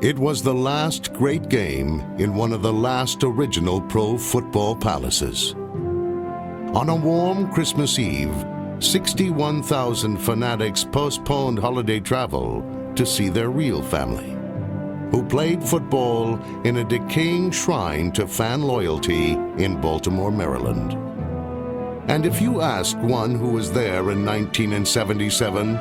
It was the last great game in one of the last original pro football palaces. On a warm Christmas Eve, 61,000 fanatics postponed holiday travel to see their real family, who played football in a decaying shrine to fan loyalty in Baltimore, Maryland. And if you asked one who was there in 1977,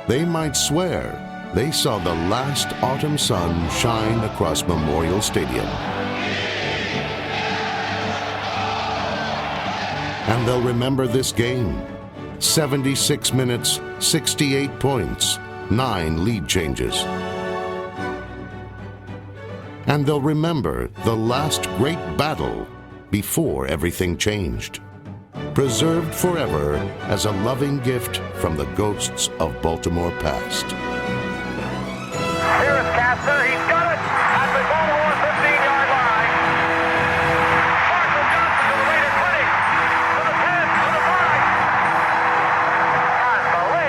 they might swear they saw the last autumn sun shine across Memorial Stadium. And they'll remember this game. 76 minutes, 68 points, 9 lead changes. And they'll remember the last great battle before everything changed. Preserved forever as a loving gift from the ghosts of Baltimore past. Here is Castor. He's got it at the Baltimore 15-yard line. Marshall Johnson to the Raider 20, to the 10, to the 5.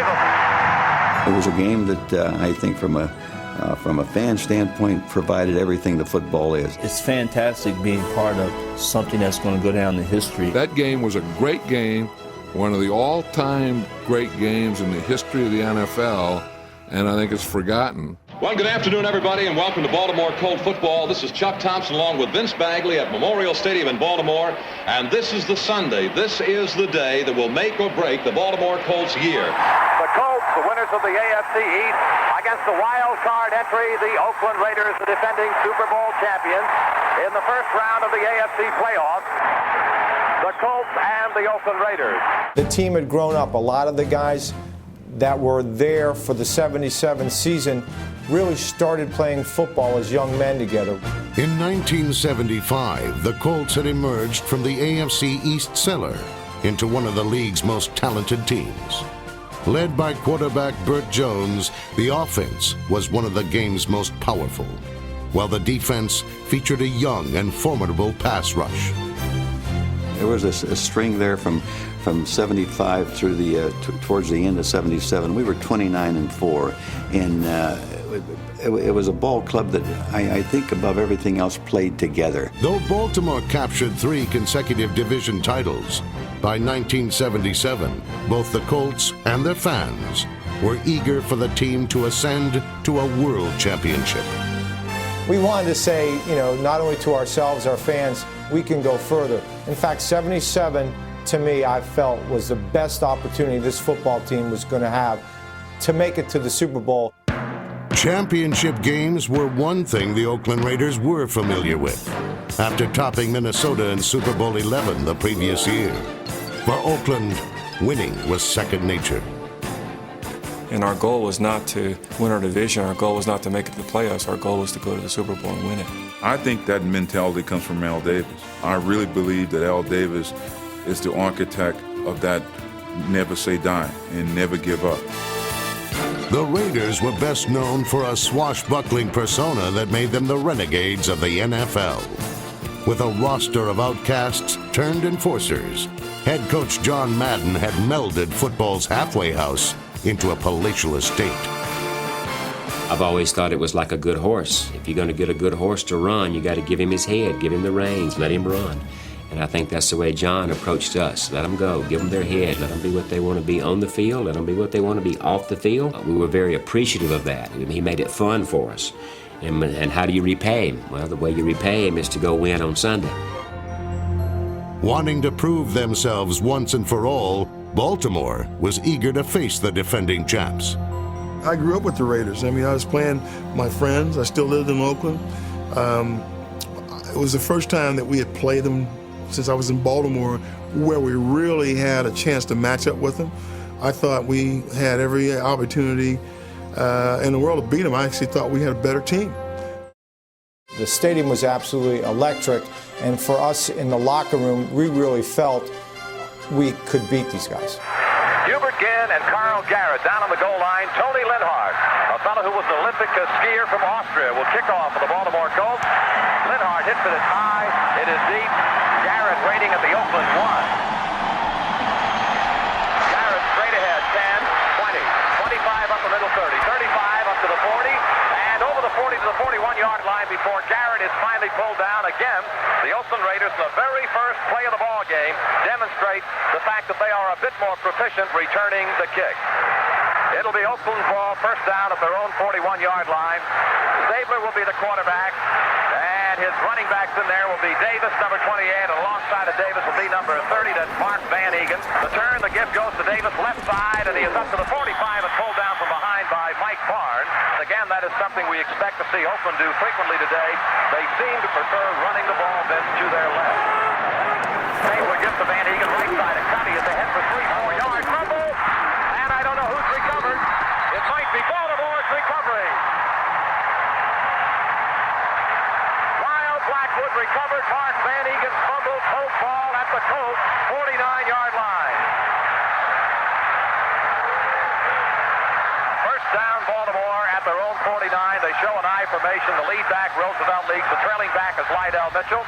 Unbelievable. It was a game that I think from a fan standpoint provided everything the football is. It's fantastic being part of something that's going to go down in history. That game was a great game, one of the all-time great games in the history of the NFL, and I think it's forgotten. Well, good afternoon, everybody, and welcome to Baltimore Colt football. This is Chuck Thompson along with Vince Bagley at Memorial Stadium in Baltimore, and this is the Sunday. This is the day that will make or break the Baltimore Colts year. The Colts, the winners of the AFC East, against the wild card entry, the Oakland Raiders, the defending Super Bowl champions, in the first round of the AFC playoffs. The Colts and the Oakland Raiders. The team had grown up. A lot of the guys that were there for the 77 season really started playing football as young men together. In 1975, the Colts had emerged from the AFC East cellar into one of the league's most talented teams. Led by quarterback Burt Jones, the offense was one of the game's most powerful, while the defense featured a young and formidable pass rush. There was a string there from 75 through the towards the end of 77. We were 29-4, and it was a ball club that I think above everything else played together. Though Baltimore captured 3 consecutive division titles, by 1977, both the Colts and their fans were eager for the team to ascend to a world championship. We wanted to say, not only to ourselves, our fans, we can go further. In fact, 77, to me, I felt was the best opportunity this football team was going to have to make it to the Super Bowl. Championship games were one thing the Oakland Raiders were familiar with, after topping Minnesota in Super Bowl 11 the previous year. For Oakland, winning was second nature. And our goal was not to win our division. Our goal was not to make it to the playoffs. Our goal was to go to the Super Bowl and win it. I think that mentality comes from Al Davis. I really believe that Al Davis is the architect of that never say die and never give up. The Raiders were best known for a swashbuckling persona that made them the renegades of the NFL. With a roster of outcasts turned enforcers, head coach John Madden had melded football's halfway house into a palatial estate. I've always thought it was like a good horse. If you're going to get a good horse to run, you got to give him his head, give him the reins, let him run. And I think that's the way John approached us. Let them go, give them their head, let them be what they want to be on the field, let them be what they want to be off the field. We were very appreciative of that. He made it fun for us. And how do you repay him? Well, the way you repay him is to go win on Sunday. Wanting to prove themselves once and for all, Baltimore was eager to face the defending champs. I grew up with the Raiders. I was playing my friends. I still lived in Oakland. It was the first time that we had played them since I was in Baltimore where we really had a chance to match up with them. I thought we had every opportunity in the world to beat them. I actually thought we had a better team. The stadium was absolutely electric, and for us in the locker room, we really felt we could beat these guys. Hubert Ginn and Carl Garrett down on the goal line. Tony Linhart, a fellow who was an Olympic skier from Austria, will kick off for the Baltimore Colts. Linhart hits it high. It is deep. Garrett waiting at the Oakland 1. Garrett straight ahead, 10, 20, 25 up the middle, 30, 35 up to the 40, and over the 40 to the 41. again, the Oakland Raiders, in the very first play of the ball game, demonstrate the fact that they are a bit more proficient returning the kick. It'll be Oakland's ball, first down at their own 41-yard line. Stabler will be the quarterback, and his running backs in there will be Davis, number 28, and alongside of Davis will be number 30, that's Mark Van Egan. The turn, the gift goes to Davis, left side, and he is up to the 45 and pulled down from behind by Mike Barnes. Again, that is something we expect to see Oakland do frequently today. They seem to prefer running the ball then to their left. Stabler gives to Van Egan, right side, and Cuddy is ahead for 3-4 yards. Fumble, and I don't know who's recovered. It might be Baltimore's recovery. Blackwood recovered. Mark Van Egan fumbled. Colt ball at the Colts 49-yard line. First down, Baltimore at their own 49. They show an I formation. The lead back, Roosevelt leads. The trailing back is Lydell Mitchell.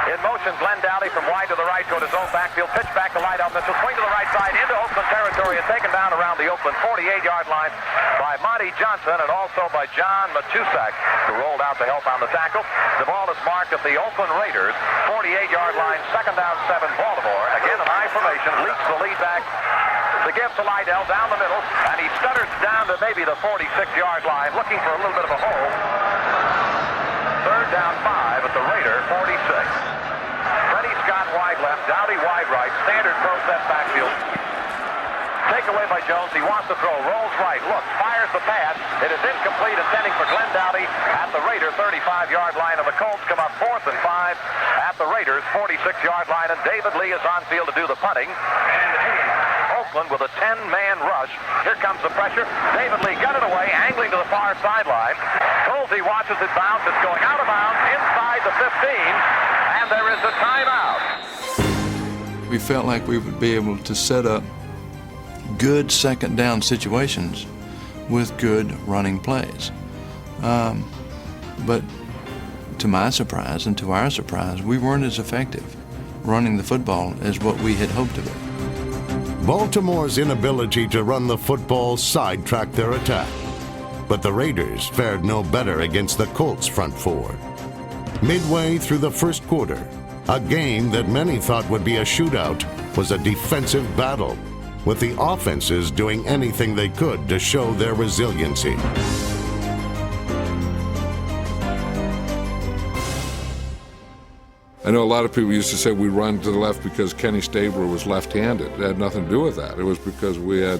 In motion, Glenn Dowdy from wide to the right toward his own backfield. Pitch back to Lydell Mitchell. Swing to the right side into Oakland territory and taken down around the Oakland 48-yard line by Monty Johnson and also by John Matusak, who rolled out to help on the tackle. The ball is marked at the Oakland Raiders 48-yard line, second down 7, Baltimore. Again, an I formation, leaps the lead back. The give to Lydell down the middle, and he stutters down to maybe the 46-yard line, looking for a little bit of a hole. Third down 5 at the Raider 46. Freddie Scott wide left, Dowdy wide right, standard pro set backfield. Takeaway by Jones. He wants to throw. Rolls right. Looks. Fires the pass. It is incomplete. Intending for Glenn Dowdy at the Raider 35-yard line. And the Colts come up 4th and 5 at the Raiders 46-yard line. And David Lee is on field to do the punting. And Oakland with a 10-man rush. Here comes the pressure. David Lee got it away, angling to the far sideline. Colsey watches it bounce. It's going out of bounds inside the 15. And there is a timeout. We felt like we would be able to set up good second down situations with good running plays. But to my surprise and to our surprise, we weren't as effective running the football as what we had hoped to be. Baltimore's inability to run the football sidetracked their attack, but the Raiders fared no better against the Colts' front four. Midway through the first quarter, a game that many thought would be a shootout was a defensive battle, with the offenses doing anything they could to show their resiliency. I know a lot of people used to say we run to the left because Kenny Stabler was left-handed. It had nothing to do with that. It was because we had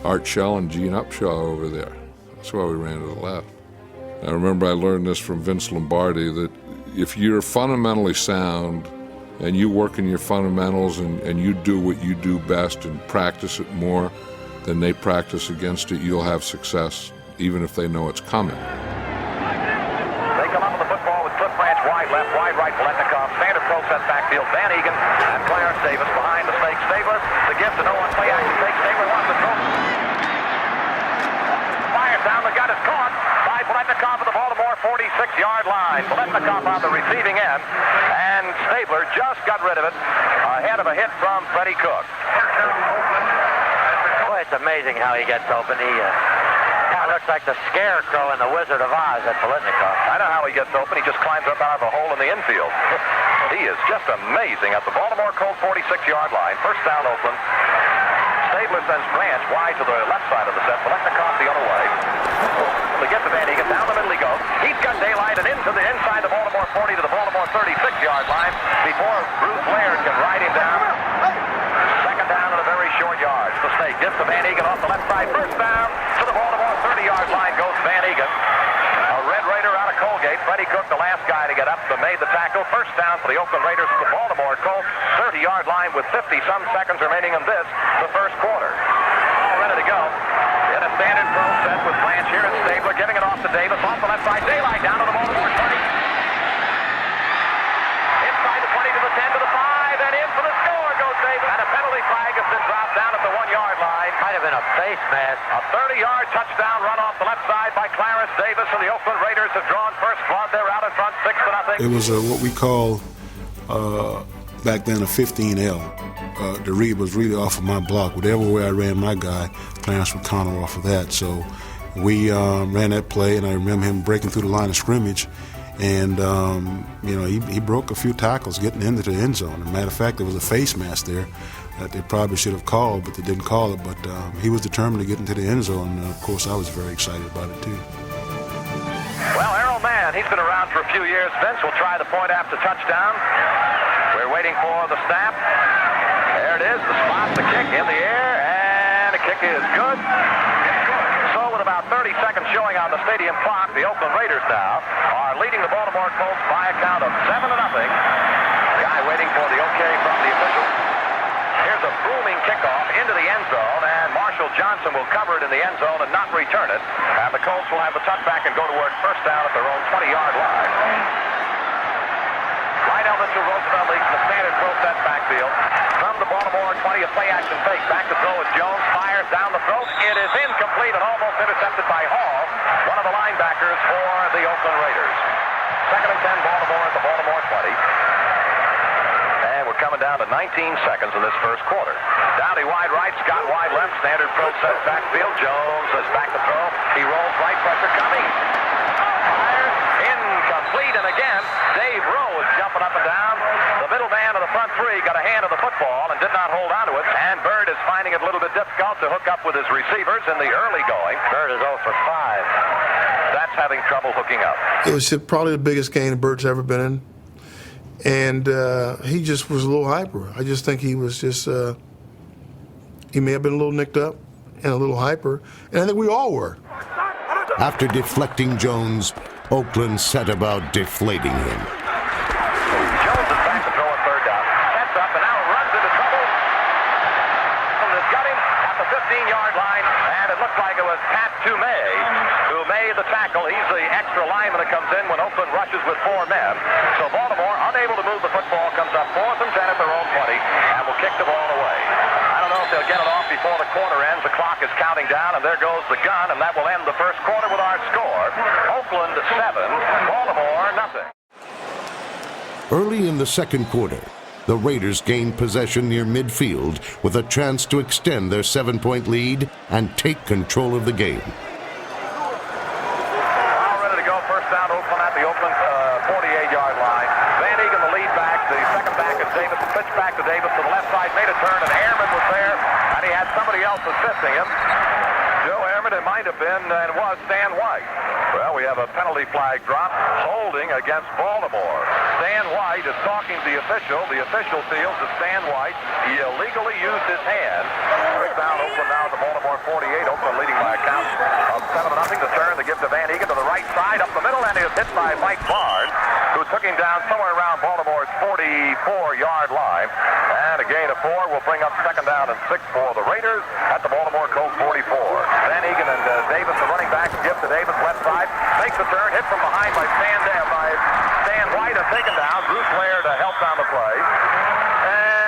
Art Shell and Gene Upshaw over there. That's why we ran to the left. I remember I learned this from Vince Lombardi, that if you're fundamentally sound and you work in your fundamentals and you do what you do best and practice it more than they practice against it, you'll have success, even if they know it's coming. They come up with the football with Cliff Branch wide left, wide right, Paletnikov, standard pro set backfield, Van Egan and Clarence Davis behind the snake. Stabler, the gift to no one play action fake. Stabler wants to throw. Fires down, the gun is caught by Paletnikov at the Baltimore 46-yard line. Paletnikov on the receiving end, and Stabler just got rid of it ahead of a hit from Freddie Cook. Boy, it's amazing how he gets open. He looks like the Scarecrow in the Wizard of Oz at Paletnikov. I know how he gets open. He just climbs up out of the hole in the infield. He is just amazing at the Baltimore Colts 46-yard line. First down, Oakland. Stabler sends Branch wide to the left side of the set. Paletnikov the other way. They get to Van Egan. Down the middle he goes. He's got daylight and into the inside the Baltimore 40 to the Baltimore 36-yard line before Bruce Laird can ride him down. Second down in a very short yards. The snake gets to Van Egan off the left side. First down to the Baltimore 30-yard line goes Van Egan. A Red Raider out of Colgate. Freddie Cook, the last guy to get up, made the tackle. First down for the Oakland Raiders at the Baltimore Colts 30-yard line with 50-some seconds remaining in this, the first quarter. All ready to go. In a standard pro set with Branch here and Stabler giving it off to Davis off the left side. Daylight down to the Baltimore 20. Inside the 20 to the 10 to the 5 and in for the score goes Davis. And a penalty flag has been dropped down at the 1-yard line. Might have been a face mask. A 30-yard touchdown run off the left side by Clarence Davis, and the Oakland Raiders have drawn first blood. They're out in front 6-0. It was what we call back then a 15L. The read was really off of my block. Whatever way I ran my guy, Clarence would counter off of that. So we ran that play, and I remember him breaking through the line of scrimmage And, he broke a few tackles getting into the end zone. As a matter of fact, there was a face mask there that they probably should have called, but they didn't call it. But he was determined to get into the end zone, and, of course, I was very excited about it, too. Well, Errol Mann, he's been around for a few years. Vince will try the point after touchdown. We're waiting for the snap. There it is, the spot, the kick in the air, and the kick is good. So with about 30 seconds showing on the stadium clock, the Oakland Raiders now are leading the Baltimore Colts by a count of 7-0. Guy waiting for the okay from the official. Here's a booming kickoff into the end zone, and Marshall Johnson will cover it in the end zone and not return it. And the Colts will have the touchback and go to work first down at their own 20-yard line. Lionel Mitchell Roosevelt leads the standard throw set backfield. From the Baltimore 20, a play-action fake. Back to throw as Jones fires down the throat. It is incomplete and almost intercepted by Hall, one of the linebackers for the Oakland Raiders. 2nd and 10, Baltimore at the Baltimore 20. And we're coming down to 19 seconds in this first quarter. Dowdy wide right, Scott wide left. Standard throw set backfield. Jones is back to throw. He rolls right, pressure coming. Fires, incomplete, and again, Dave Rowe is jumping up and down. The middle man of the front three got a hand on the football and did not hold on to it. And Bird is finding it a little bit difficult to hook up with his receivers in the early going. Bird is 0 for 5. That's having trouble hooking up. It was probably the biggest game that Bird's ever been in. And he just was a little hyper. I just think he was just, he may have been a little nicked up and a little hyper. And I think we all were. After deflecting Jones, Oakland set about deflating him. Jones is back to throw on third down. Sets up and now runs into trouble. Has got him at the 15-yard line, and it looked like it was Pat Toomey who made the tackle. He's the extra lineman that comes in when Oakland rushes with 4 men. So Baltimore, unable to move the football, comes up 4th and 10 at their own 20 and will kick the ball away. I don't know if they'll get it off before the quarter ends. The clock is counting down, and there goes the gun, and that will end the first quarter with our score. Oakland 7, Baltimore nothing. Early in the second quarter, the Raiders gained possession near midfield with a chance to extend their 7-point lead and take control of the game. All ready to go. First down, Oakland at the Oakland 48-yard line. Van Egan, the lead back. The second back is Davis. Pitch back to Davis to the left side. Made a turn, and Ehrman was there, and he had somebody else assisting him. Joe Ehrman, it might have been, and it was Stan White. Well, we have a penalty flag drop, holding against Baltimore. Stan White is talking to the official. The official feels that Stan White, he illegally used his hand. First down, Oakland now at the Baltimore 48. Oakland leading by a count of 7-0. The turn to give to Van Egan to the right side, up the middle, and he is hit by Mike Barnes, who took him down somewhere around Baltimore's 44-yard line. And a gain of 4 will bring up second down and 6 for the Raiders at the Baltimore Colts 44. Van Egan and Davis, the running back, give to Davis left side. Makes the turn, hit from behind by Stan White, and taken down. Bruce Laird helps on the play.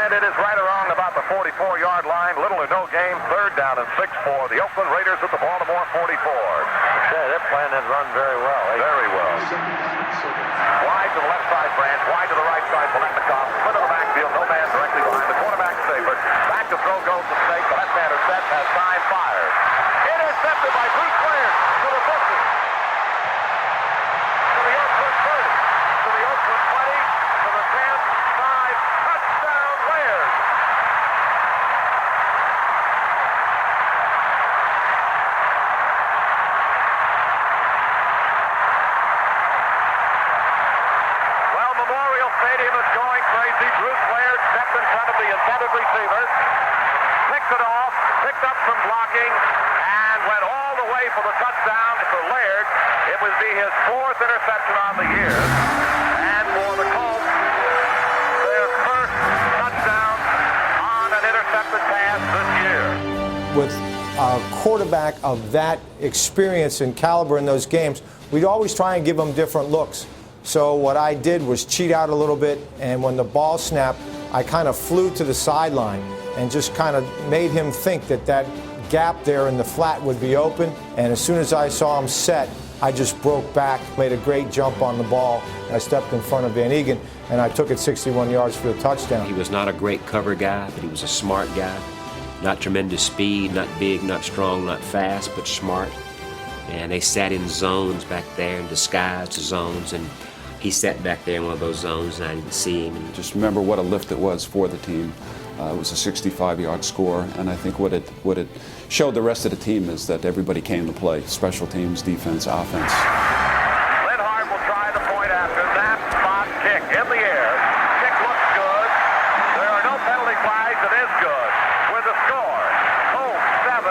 And it is right around about the 44-yard line. Little or no game. Third down and 6 for the Oakland Raiders at the Baltimore 44. Yeah, they're playing that run very well. Very well. Wide to the left side, Branch. Wide to the right side, Paletnikov. Split in the backfield. No man directly behind the quarterback, Safer. Back to throw goes to Snake. The left-hander set has time fired. Intercepted by Bruce Laird to the 50. To the Oakland 30. To the Oakland 20. To the 10. 5. Touchdown, Laird. Well, Memorial Stadium is going crazy. Bruce Laird stepped in front of the intended receiver. Picked it off. Picked up some blocking. And went all the way for the touchdown for Laird. It would be his 4th interception on the year. And for the Colts, their first touchdown on an intercepted pass this year. With a quarterback of that experience and caliber in those games, we'd always try and give him different looks. So what I did was cheat out a little bit, and when the ball snapped, I kind of flew to the sideline and just kind of made him think that that gap there in the flat would be open. And as soon as I saw him set, I just broke back, made a great jump on the ball. I stepped in front of Van Egan, and I took it 61 yards for the touchdown. He was not a great cover guy, but he was a smart guy. Not tremendous speed, not big, not strong, not fast, but smart. And they sat in zones back there and disguised zones. And he sat back there in one of those zones, and I didn't see him. Just remember what a lift it was for the team. It was a 65-yard score, and I think what it showed the rest of the team is that everybody came to play, special teams, defense, offense. Linhart will try the point after that spot kick in the air. Kick looks good. There are no penalty flags. It is good. With the score, Colts 7,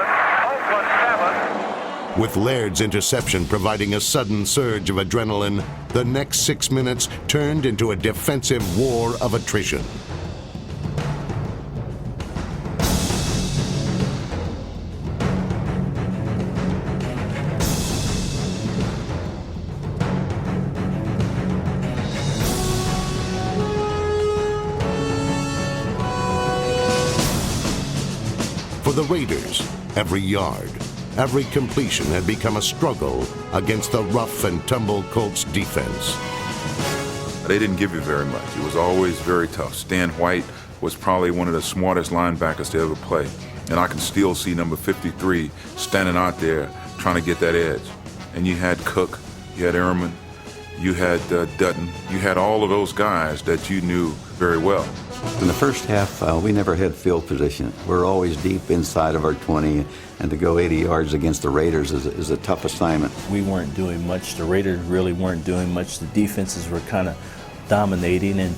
Oakland 7. With Laird's interception providing a sudden surge of adrenaline, the next 6 minutes turned into a defensive war of attrition. For the Raiders, every yard, every completion had become a struggle against the rough and tumble Colts defense. They didn't give you very much. It was always very tough. Stan White was probably one of the smartest linebackers to ever play. And I can still see number 53 standing out there trying to get that edge. And you had Cook, you had Ehrman, you had Dutton, you had all of those guys that you knew very well. In the first half, we never had field position. We're always deep inside of our 20, and to go 80 yards against the Raiders is a tough assignment. We weren't doing much. The Raiders really weren't doing much. The defenses were kind of dominating, and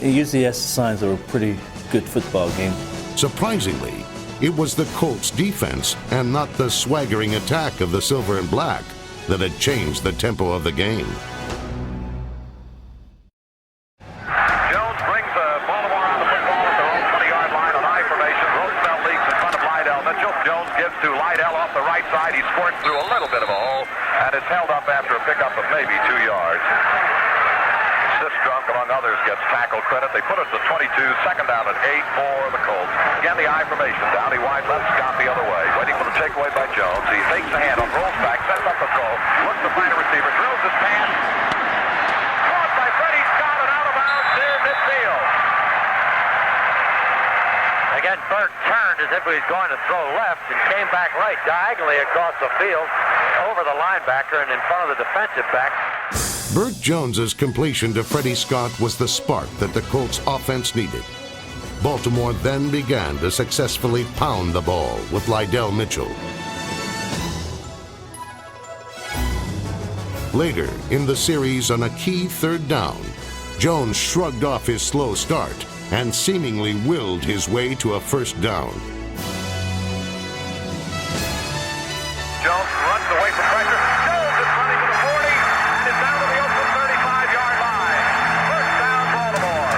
usually that's the signs of a pretty good football game. Surprisingly, it was the Colts defense and not the swaggering attack of the Silver and Black that had changed the tempo of the game. He squirts through a little bit of a hole and is held up after a pickup of maybe 2 yards. Sistrunk, among others, gets tackle credit. They put it to 22, second down at 8 for the Colts. Again, the I formation. Downey wide left, Scott the other way. Waiting for the takeaway by Jones. He takes the handoff, rolls back, sets up the throw, looks to find a receiver, drills his pass. Caught by Freddie Scott and out of bounds near midfield. Again, Burt turned as if he was going to throw left and came back right diagonally across the field over the linebacker and in front of the defensive back. Burt Jones's completion to Freddie Scott was the spark that the Colts offense needed. Baltimore then began to successfully pound the ball with Lydell Mitchell. Later in the series, on a key third down, Jones shrugged off his slow start and seemingly willed his way to a first down. Jones runs away from pressure. Jones is running to the 40 and is down to the open 35-yard line. First down, Baltimore.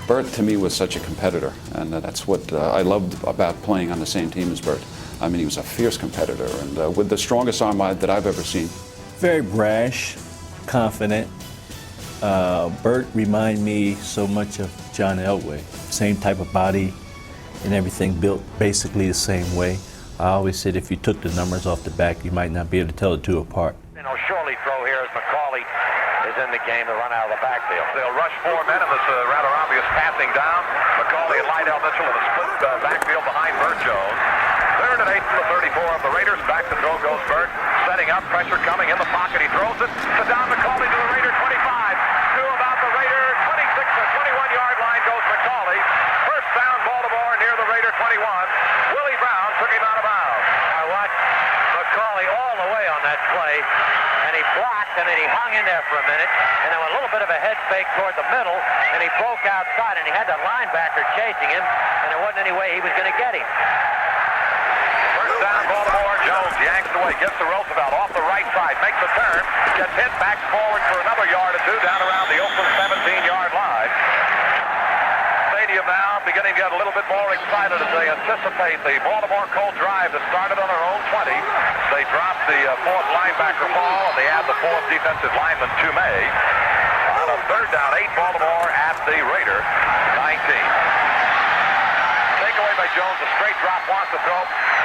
Burt, to me, was such a competitor, and that's what I loved about playing on the same team as Burt. I mean, he was a fierce competitor, and with the strongest arm that I've ever seen. Very brash, confident. Burt reminded me so much of John Elway. Same type of body and everything, built basically the same way. I always said if you took the numbers off the back, you might not be able to tell the two apart. Surely throw here as McCauley is in the game to run out of the backfield. They'll rush 4 men in this rather obvious passing down. McCauley and Lydell Mitchell in a split backfield behind Burt Jones. Third and 8 from the 34 of the Raiders. Back to throw goes Burt. Setting up, pressure coming in the pocket. He throws it to Don McCauley to the Raider 25. To about the Raider 26 or 21-yard line goes McCauley. First down, Baltimore near the Raider 21. Willie Brown took him out of bounds. I watched McCauley all the way on that play, and he blocked, and then he hung in there for a minute, and then a little bit of a head fake toward the middle, and he broke outside, and he had the linebacker chasing him, and there wasn't any way he was going to get him. First down, Baltimore. Jones yanks away, gets to Roosevelt off the right side, makes a turn, gets hit, backs forward for another yard or two down around the Oakland 17-yard line. Stadium now beginning to get a little bit more excited as they anticipate the Baltimore Colts drive that started on their own 20. They drop the fourth linebacker ball, and they add the fourth defensive lineman, Tumay. On a third down, 8 Baltimore at the Raider 19. Takeaway by Jones, a straight drop, wants to throw.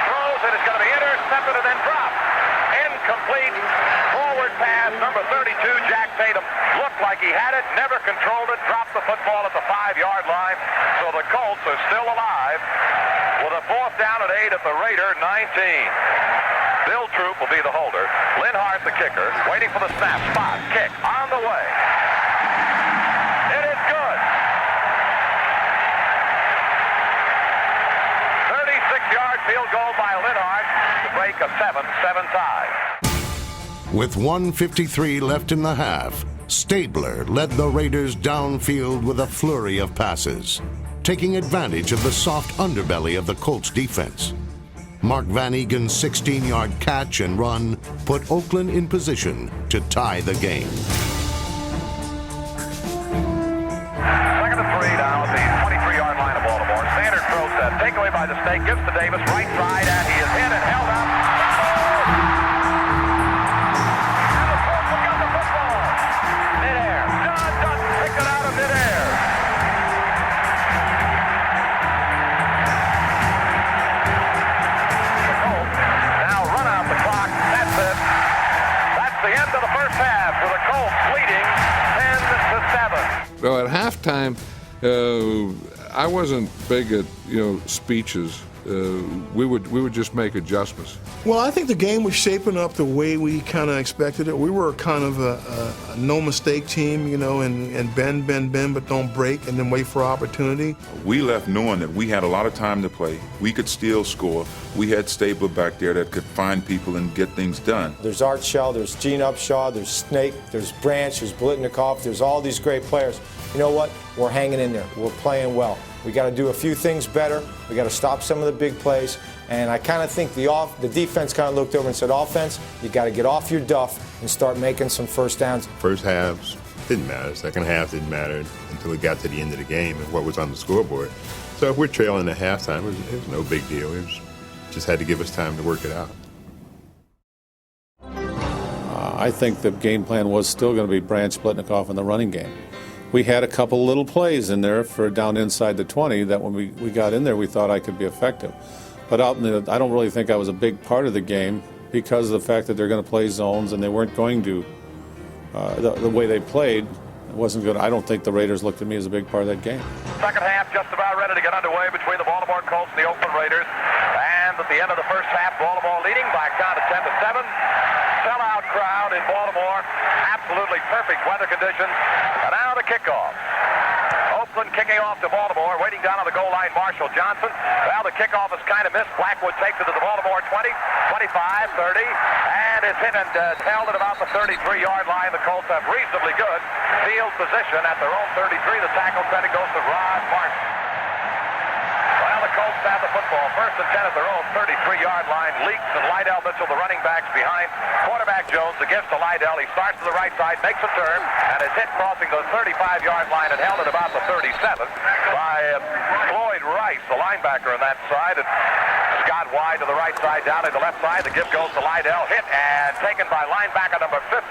Throws, and it's going to be intercepted and then dropped. Incomplete. Forward pass, number 32, Jack Tatum, looked like he had it, never controlled it, dropped the football at the 5-yard line. So the Colts are still alive with a 4th down and 8 at the Raider 19. Bill Troop will be the holder. Linhart, the kicker, waiting for the snap. Spot, kick, on the way. It is good. 36-yard field goal by Linhart to break a 7-7 tie. With 1:53 left in the half, Stabler led the Raiders downfield with a flurry of passes, taking advantage of the soft underbelly of the Colts defense. Mark Van Egen's 16-yard catch and run put Oakland in position to tie the game. 2nd and 3 now at the 23-yard line of Baltimore. Standard throw set. Takeaway by the Snake. Gives to Davis. Right side, and he is hit and held up. And the Colts have got the football. Midair. John Dutton picked it out of midair. The Colts now run out the clock. That's it. That's the end of the first half with the Colts leading 10-7. Well, at halftime, I wasn't big at speeches. We would just make adjustments. Well, I think the game was shaping up the way we kind of expected it. We were kind of a no-mistake team, and bend, but don't break, and then wait for opportunity. We left knowing that we had a lot of time to play. We could still score. We had Stabler back there that could find people and get things done. There's Art Shell, there's Gene Upshaw, there's Snake, there's Branch, there's Blitnikoff, there's all these great players. You know what? We're hanging in there. We're playing well. We got to do a few things better. We got to stop some of the big plays. And I kind of think the defense kind of looked over and said, offense, you got to get off your duff and start making some first downs. First halves didn't matter. Second half didn't matter until it got to the end of the game and what was on the scoreboard. So if we're trailing at halftime, it was no big deal. Just had to give us time to work it out. I think the game plan was still going to be Branch, Blitnikoff in the running game. We had a couple little plays in there for down inside the 20 that when we got in there, we thought I could be effective. But I don't really think I was a big part of the game because of the fact that they're going to play zones and they weren't going to. The way they played, it wasn't good. I don't think the Raiders looked at me as a big part of that game. Second half just about ready to get underway between the Baltimore Colts and the Oakland Raiders. And at the end of the first half, Baltimore leading by a count of 10-7. Sellout crowd in Baltimore. Absolutely perfect weather conditions. And now the kickoff. Oakland kicking off to Baltimore. Waiting down on the goal line, Marshall Johnson. Well, the kickoff is kind of missed. Blackwood takes it to the Baltimore 20, 25, 30. And it's hit and held at about the 33-yard line. The Colts have reasonably good field position at their own 33. The tackle credit goes to Rod Martin. Well, the Colts have the football. 1st and 10 at their own 33-yard line. Leaks and Lydell Mitchell, the running backs behind. Quarterback Jones against to Lydell. He starts to the right side, makes a turn, and is hit crossing the 35-yard line and held at about the 37 by Floyd Rice, the linebacker on that side. And Scott wide to the right side, down to the left side. The give goes to Lydell. Hit and taken by linebacker number 52,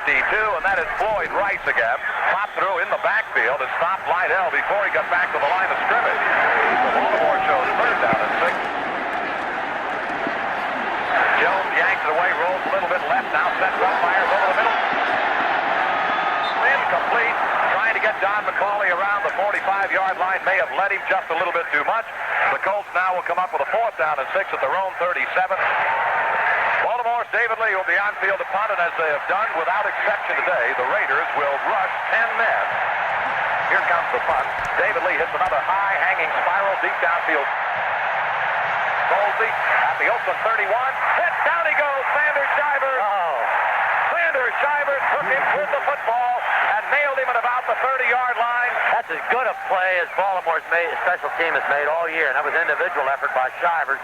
and that is Floyd Rice again. Popped through in the backfield and stopped Lydell before he got back to the line of scrimmage. The Baltimore shows 3rd down and 6. Jones yanks it away, rolls a little bit left, now sets up, fires over the middle. Incomplete. Trying to get Don McCauley around the 45-yard line. May have led him just a little bit too much. The Colts now will come up with a 4th down and 6 at their own 37. Baltimore's David Lee will be on field to punt, and as they have done without exception today, the Raiders will rush 10 men. Here comes the punt. David Lee hits another high hanging spiral deep downfield. Colsey at the Oakland 31. Hit, down he goes. Sanders Shivers. Sanders Shivers took him with the football and nailed him at about the 30-yard line. That's as good a play as Baltimore's special team has made all year, and that was individual effort by Shivers,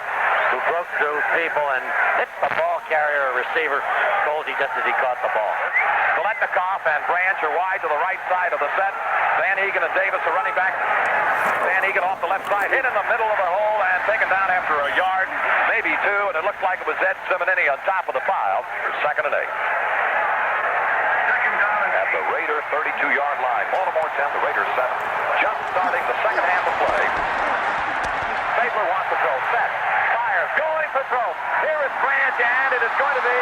who broke through people and hit the ball carrier or receiver, Colsey, just as he caught the ball. Blitnikoff and Branch are wide to the right side of the set. Van Eegen and Davis are running back. Van Eegen off the left side, hit in the middle of the hole and taken down after a yard, maybe 2, and it looked like it was Ed Simonini on top of the pile for 2nd and 8. At the Raider 32-yard line, Baltimore 10, the Raiders 7. Just starting the second half of play. Stabler wants to throw, set, fires, going for throw. Here is Branch, and it is going to be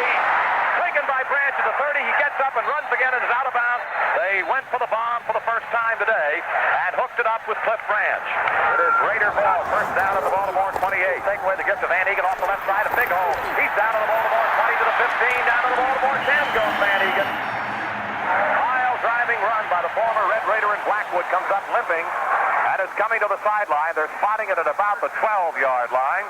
taken by Branch at the 30. He gets up and runs again and is out of bounds. They went for the bomb for the first time today and hooked it up with Cliff Branch. It is Raider ball, first down at the Baltimore 28. Take away the gift of Van Egan off the left side, a big hole. He's down to the Baltimore 20 to the 15, down to the Baltimore 10 goes Van Egan. Mile driving run by the former Red Raider in Blackwood comes up limping and is coming to the sideline. They're spotting it at about the 12-yard line.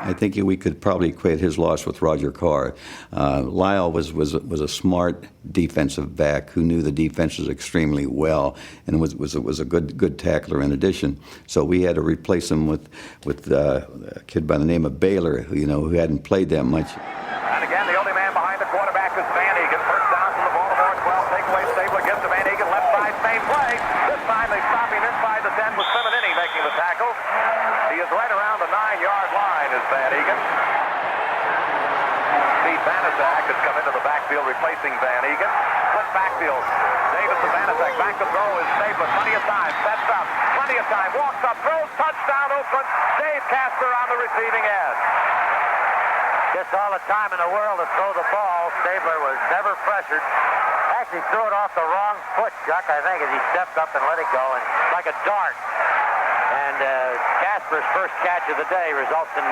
I think we could probably equate his loss with Roger Carr. Lyle was a smart defensive back who knew the defenses extremely well and was a good tackler in addition. So we had to replace him with a kid by the name of Baylor, who hadn't played that much. And again, the only man behind the quarterback is Van Egan. First down from the Baltimore 12. Takeaway Stabler gives to Van Egan. Left side, same play. This time they stop him inside the 10 with Simonini making the tackle. He is right around the 9-yard line, is Van Egan. Steve Banaszak has come into the backfield replacing Van Egan. Split backfield. Davis to Banaszak. Back to throw is Stabler. Plenty of time. Sets up. Plenty of time. Walks up. Throws. Touchdown Oakland. Dave Casper on the receiving end. Just all the time in the world to throw the ball. Stabler was never pressured. Actually threw it off the wrong foot, Chuck, I think, as he stepped up and let it go, and like a dart. And Casper's first catch of the day results in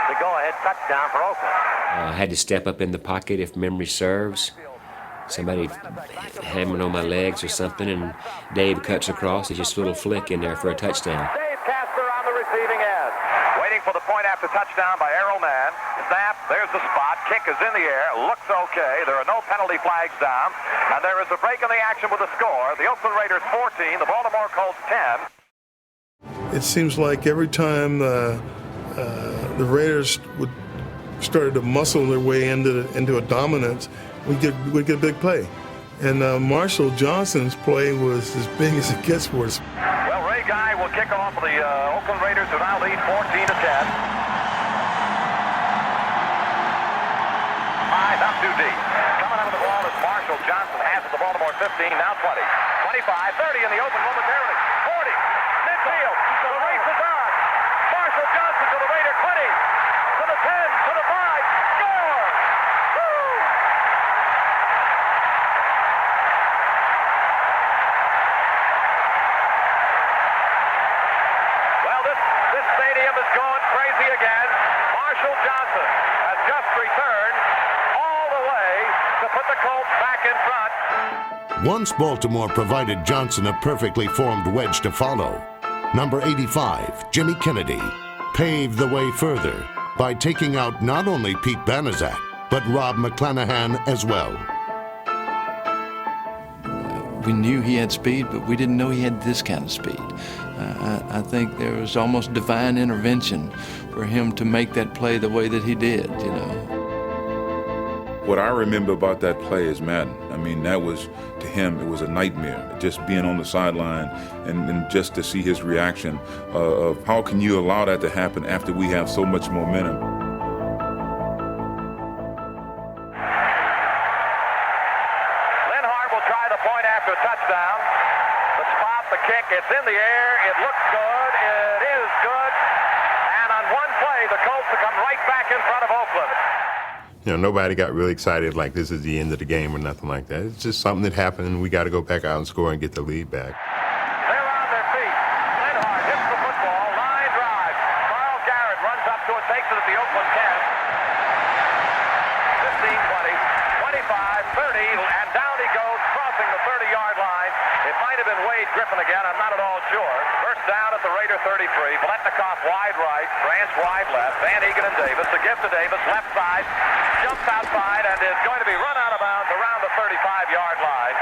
the go-ahead touchdown for Oakland. I had to step up in the pocket, if memory serves. Somebody hammering on my legs or something, and Dave cuts across. It's just a little flick in there for a touchdown. Dave Casper on the receiving end. Waiting for the point after touchdown by Errol Mann. Snap, there's the spot. Kick is in the air. Looks okay. There are no penalty flags down. And there is a break in the action with the score. The Oakland Raiders 14, the Baltimore Colts 10. It seems like every time the Raiders started to muscle their way into a dominance, we'd get a big play. And Marshall Johnson's play was as big as it gets for us. Well, Ray Guy will kick off for the Oakland Raiders, who now lead 14-10. 5 up too deep. Coming out of the ball is Marshall Johnson. Has it the Baltimore 15, now 20. 25, 30 in the open momentarily. 40, midfield. The race is on. Marshall Johnson to the Raider 20, to the 10, to the 5. Score! Woo! Well, this stadium is going crazy again. Marshall Johnson has just returned all the way to put the Colts back in front. Once Baltimore provided Johnson a perfectly formed wedge to follow, number 85, Jimmy Kennedy, paved the way further by taking out not only Pete Banaszak, but Rob McClanahan as well. We knew he had speed, but we didn't know he had this kind of speed. I think there was almost divine intervention for him to make that play the way that he did, What I remember about that play is Madden. I mean, that was, to him, it was a nightmare. Just being on the sideline and just to see his reaction of how can you allow that to happen after we have so much momentum. Linhart will try the point after a touchdown. The spot, the kick, it's in the air. It looks good. It is good. And on one play, the Colts will come right back in front of Oakland. Nobody got really excited like this is the end of the game or nothing like that. It's just something that happened, and we got to go back out and score and get the lead back. They're on their feet. Linhart hits the football. Line drive. Carl Garrett runs up to it, takes it at the Oakland 10. 15, 20, 25, 30, and down he goes, crossing the 30-yard line. It might have been Wade Griffin again. I'm not at all sure. First down at the Raider 33. Bletnikoff wide right. Branch wide left. Van Egan and Davis. The gift to Davis. Left side. Jumps outside and is going to be run out of bounds around the 35-yard line.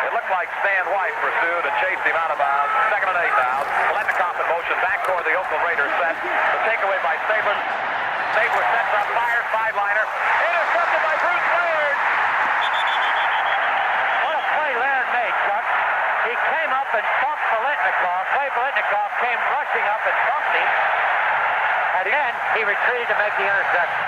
It looked like Stan White pursued and chased him out of bounds. 2nd and 8 now. Bletnikoff in motion back toward the Oakland Raiders set. The takeaway by Stabler. Stabler sets up, fires, sideliner. Intercepted by Bruce Laird. What a play Laird made, Chuck. He came up and bumped Bletnikoff. Bletnikoff came rushing up and bumped him. And then he retreated to make the interception.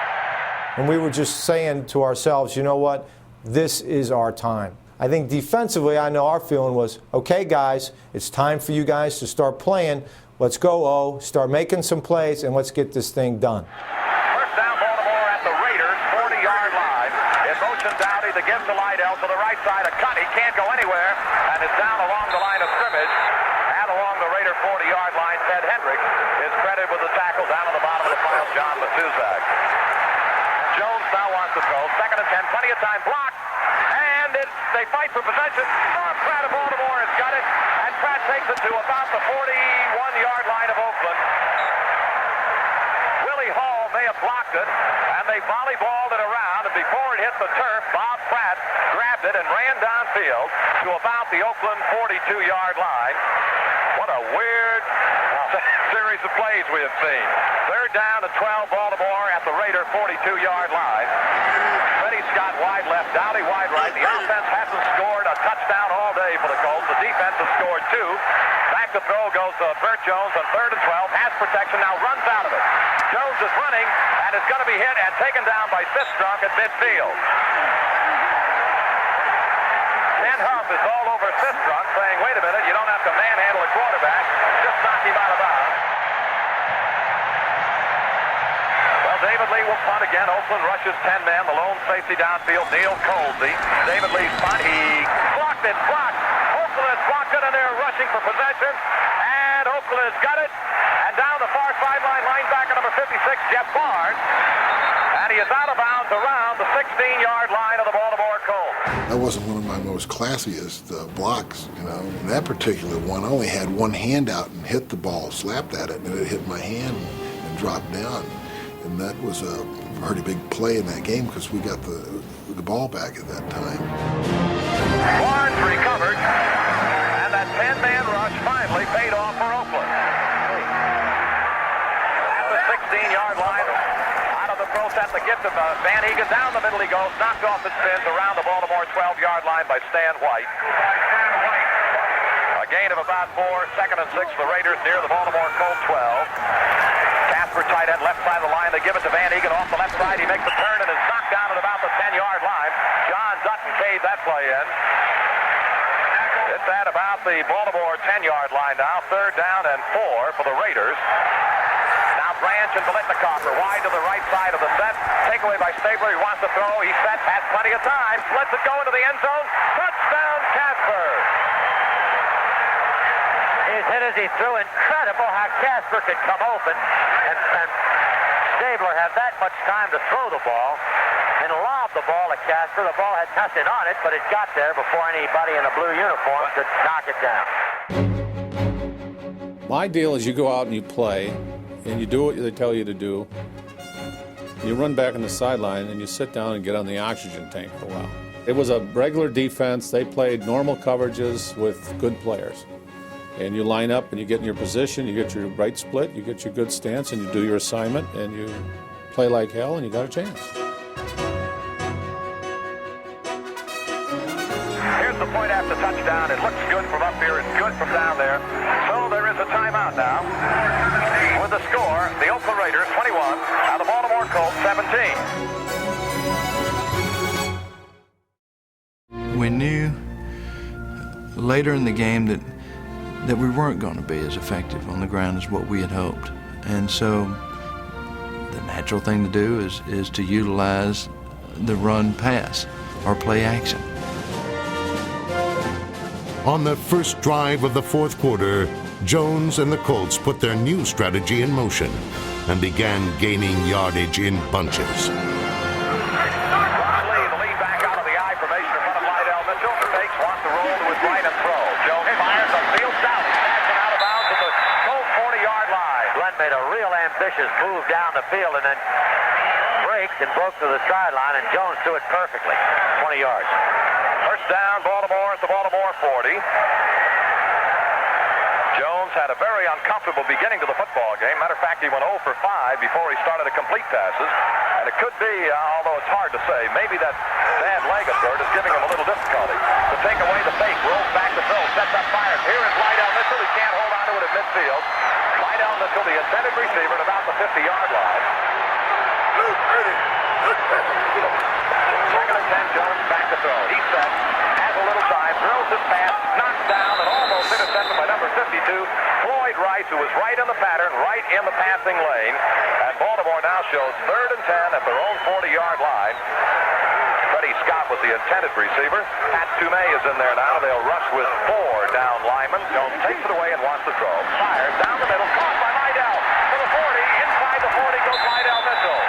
And we were just saying to ourselves, you know what? This is our time. I think defensively, I know our feeling was, okay, guys, it's time for you guys to start playing. Let's go, O. Start making some plays, and let's get this thing done. First down, Baltimore at the Raiders' 40-yard line. In motion motion Dowdy, the give to Lydell to the right side, a cut. He can't go anywhere, and is down along the line of scrimmage and along the Raider 40-yard line. Ted Hendricks is credited with the tackle down on the bottom of the pile, John Matuzak. Jones now wants to throw. 2nd and 10, plenty of time, blocked, and they fight for possession. Pratt of Baltimore has got it, and Pratt takes it to about the 41-yard line of Oakland. Willie Hall may have blocked it, and they volleyballed it around, and before it hit the turf, Bob Pratt grabbed it and ran downfield to about the Oakland 42-yard line. What a weird series of plays we have seen. 3rd down and 12, Baltimore at the Raider 42-yard line. Freddie Scott wide left, Dowdy wide right. The offense hasn't scored a touchdown all day for the Colts. The defense has scored 2. Back to throw goes Burt Jones on 3rd and 12. Has protection, now runs out of it. Jones is running and is going to be hit and taken down by Sistrunk at midfield. Ken Huff is all over Sistrunk, saying, wait a minute, you don't have to manhandle a quarterback. Just knock him out of bounds. Well, David Lee will punt again. Oakland rushes 10 men. The lone safety downfield, Neil Colsey. David Lee's punt. He blocked it, blocked. Oakland has blocked it, and they're rushing for possession. And Oakland has got it. And down the far sideline, linebacker number 56, Jeff Barnes. And he is out of bounds around the 16-yard line of the Baltimore Colts. That wasn't one of my most classiest blocks, you know. In that particular one, I only had one hand out and hit the ball, slapped at it, and it hit my hand and dropped down. And that was a pretty big play in that game because we got the ball back at that time. Barnes recovered, and that 10-man rush finally paid off for Oakland. At the 16-yard line, out of the throw set, the gift of Van Egan. Down the middle he goes, knocked off his spins around the Baltimore 12-yard line by Stan White. A gain of about 4, 2nd and 6, the Raiders near the Baltimore Colts 12. Casper tight end, left side of the line. They give it to Van Egan off the left side. He makes a turn and is knocked down at about the 10-yard line. John Dutton caved that play in. It's at about the Baltimore 10-yard line now. 3rd down and 4 for the Raiders. Now Branch and Biletnikoff wide to the right side of the set. Takeaway by Stabler. He wants to throw. He sets, has plenty of time. Lets it go into the end zone. Touchdown, Casper. He's hit as he threw. Incredible how Casper could come open and Stabler had that much time to throw the ball and lob the ball at Casper. The ball had nothing on it, but it got there before anybody in a blue uniform could knock it down. My deal is you go out and you play, and you do what they tell you to do. You run back on the sideline, and you sit down and get on the oxygen tank for a while. It was a regular defense. They played normal coverages with good players. And you line up and you get in your position, you get your right split, you get your good stance, and you do your assignment, and you play like hell, and you got a chance. Here's the point after touchdown. It looks good from up here. It's good from down there. So there is a timeout now. With the score, the Oakland Raiders 21, and the Baltimore Colts 17. We knew later in the game that we weren't going to be as effective on the ground as what we had hoped. And so the natural thing to do is to utilize the run pass or play action. On the first drive of the 4th quarter, Jones and the Colts put their new strategy in motion and began gaining yardage in bunches. Move down the field and then breaks and broke to the sideline, and Jones threw it perfectly. 20 yards. First down, Baltimore at the Baltimore 40. Jones had a very uncomfortable beginning to the football game. Matter of fact, he went 0 for 5 before he started to complete passes. And it could be, although it's hard to say, maybe that bad leg of Bird is giving him a little difficulty. To take away the fake, rolls back to throw, sets up fires. Here is Lydell Mitchell. He can't hold on to it at midfield. Lydell Mitchell, the intended receiver, at about the 50-yard line. 2nd and 10, Jones back to throw. He sets, has a little time, throws his pass, knocks down, and almost intercepted by number 52, Floyd Rice, who was right in the pattern, right in the passing lane. And Baltimore now shows 3rd and 10 at their own 40-yard line. Freddie Scott was the intended receiver. Pat Toomey is in there now. They'll rush with 4 down linemen. Jones takes it away and wants to throw. Fires down the middle. Caught by Lydell. To the 40. Inside the 40 goes Lydell Mitchell.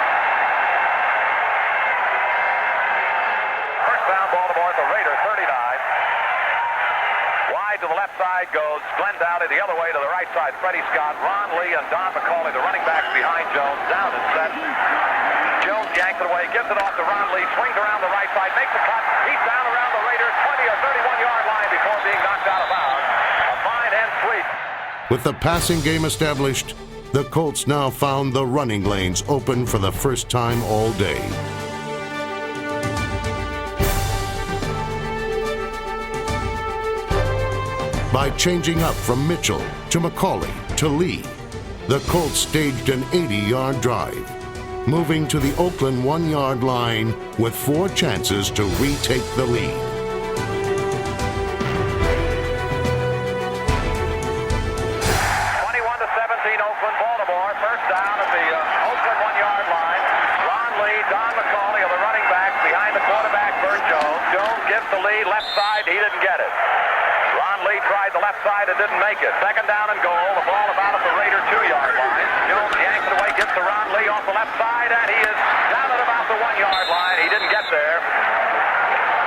First down, Baltimore at the Raider 39. Wide to the left side goes Glenn Dowdy. The other way to the right side, Freddie Scott, Ron Lee, and Don McCauley, the running backs behind Jones. Down and set. Jones yanks it away, gives it off to Ron Lee, swings around the right side, makes a cut. He's down around the Raiders' 20 or 31-yard line before being knocked out of bounds. A fine end sweep. With the passing game established, the Colts now found the running lanes open for the first time all day. By changing up from Mitchell to McCauley to Lee, the Colts staged an 80-yard drive, moving to the Oakland 1-yard line with 4 chances to retake the lead. First down at the Oakland 1-yard line. Ron Lee, Don McCauley are the running backs behind the quarterback, Bert Jones. Jones gives the lead left side. He didn't get it. Ron Lee tried the left side and didn't make it. Second down and goal. The ball about at the Raider 2-yard line. Jones yanks it away, gets to Ron Lee off the left side, and he is down at about the 1-yard line. He didn't get there.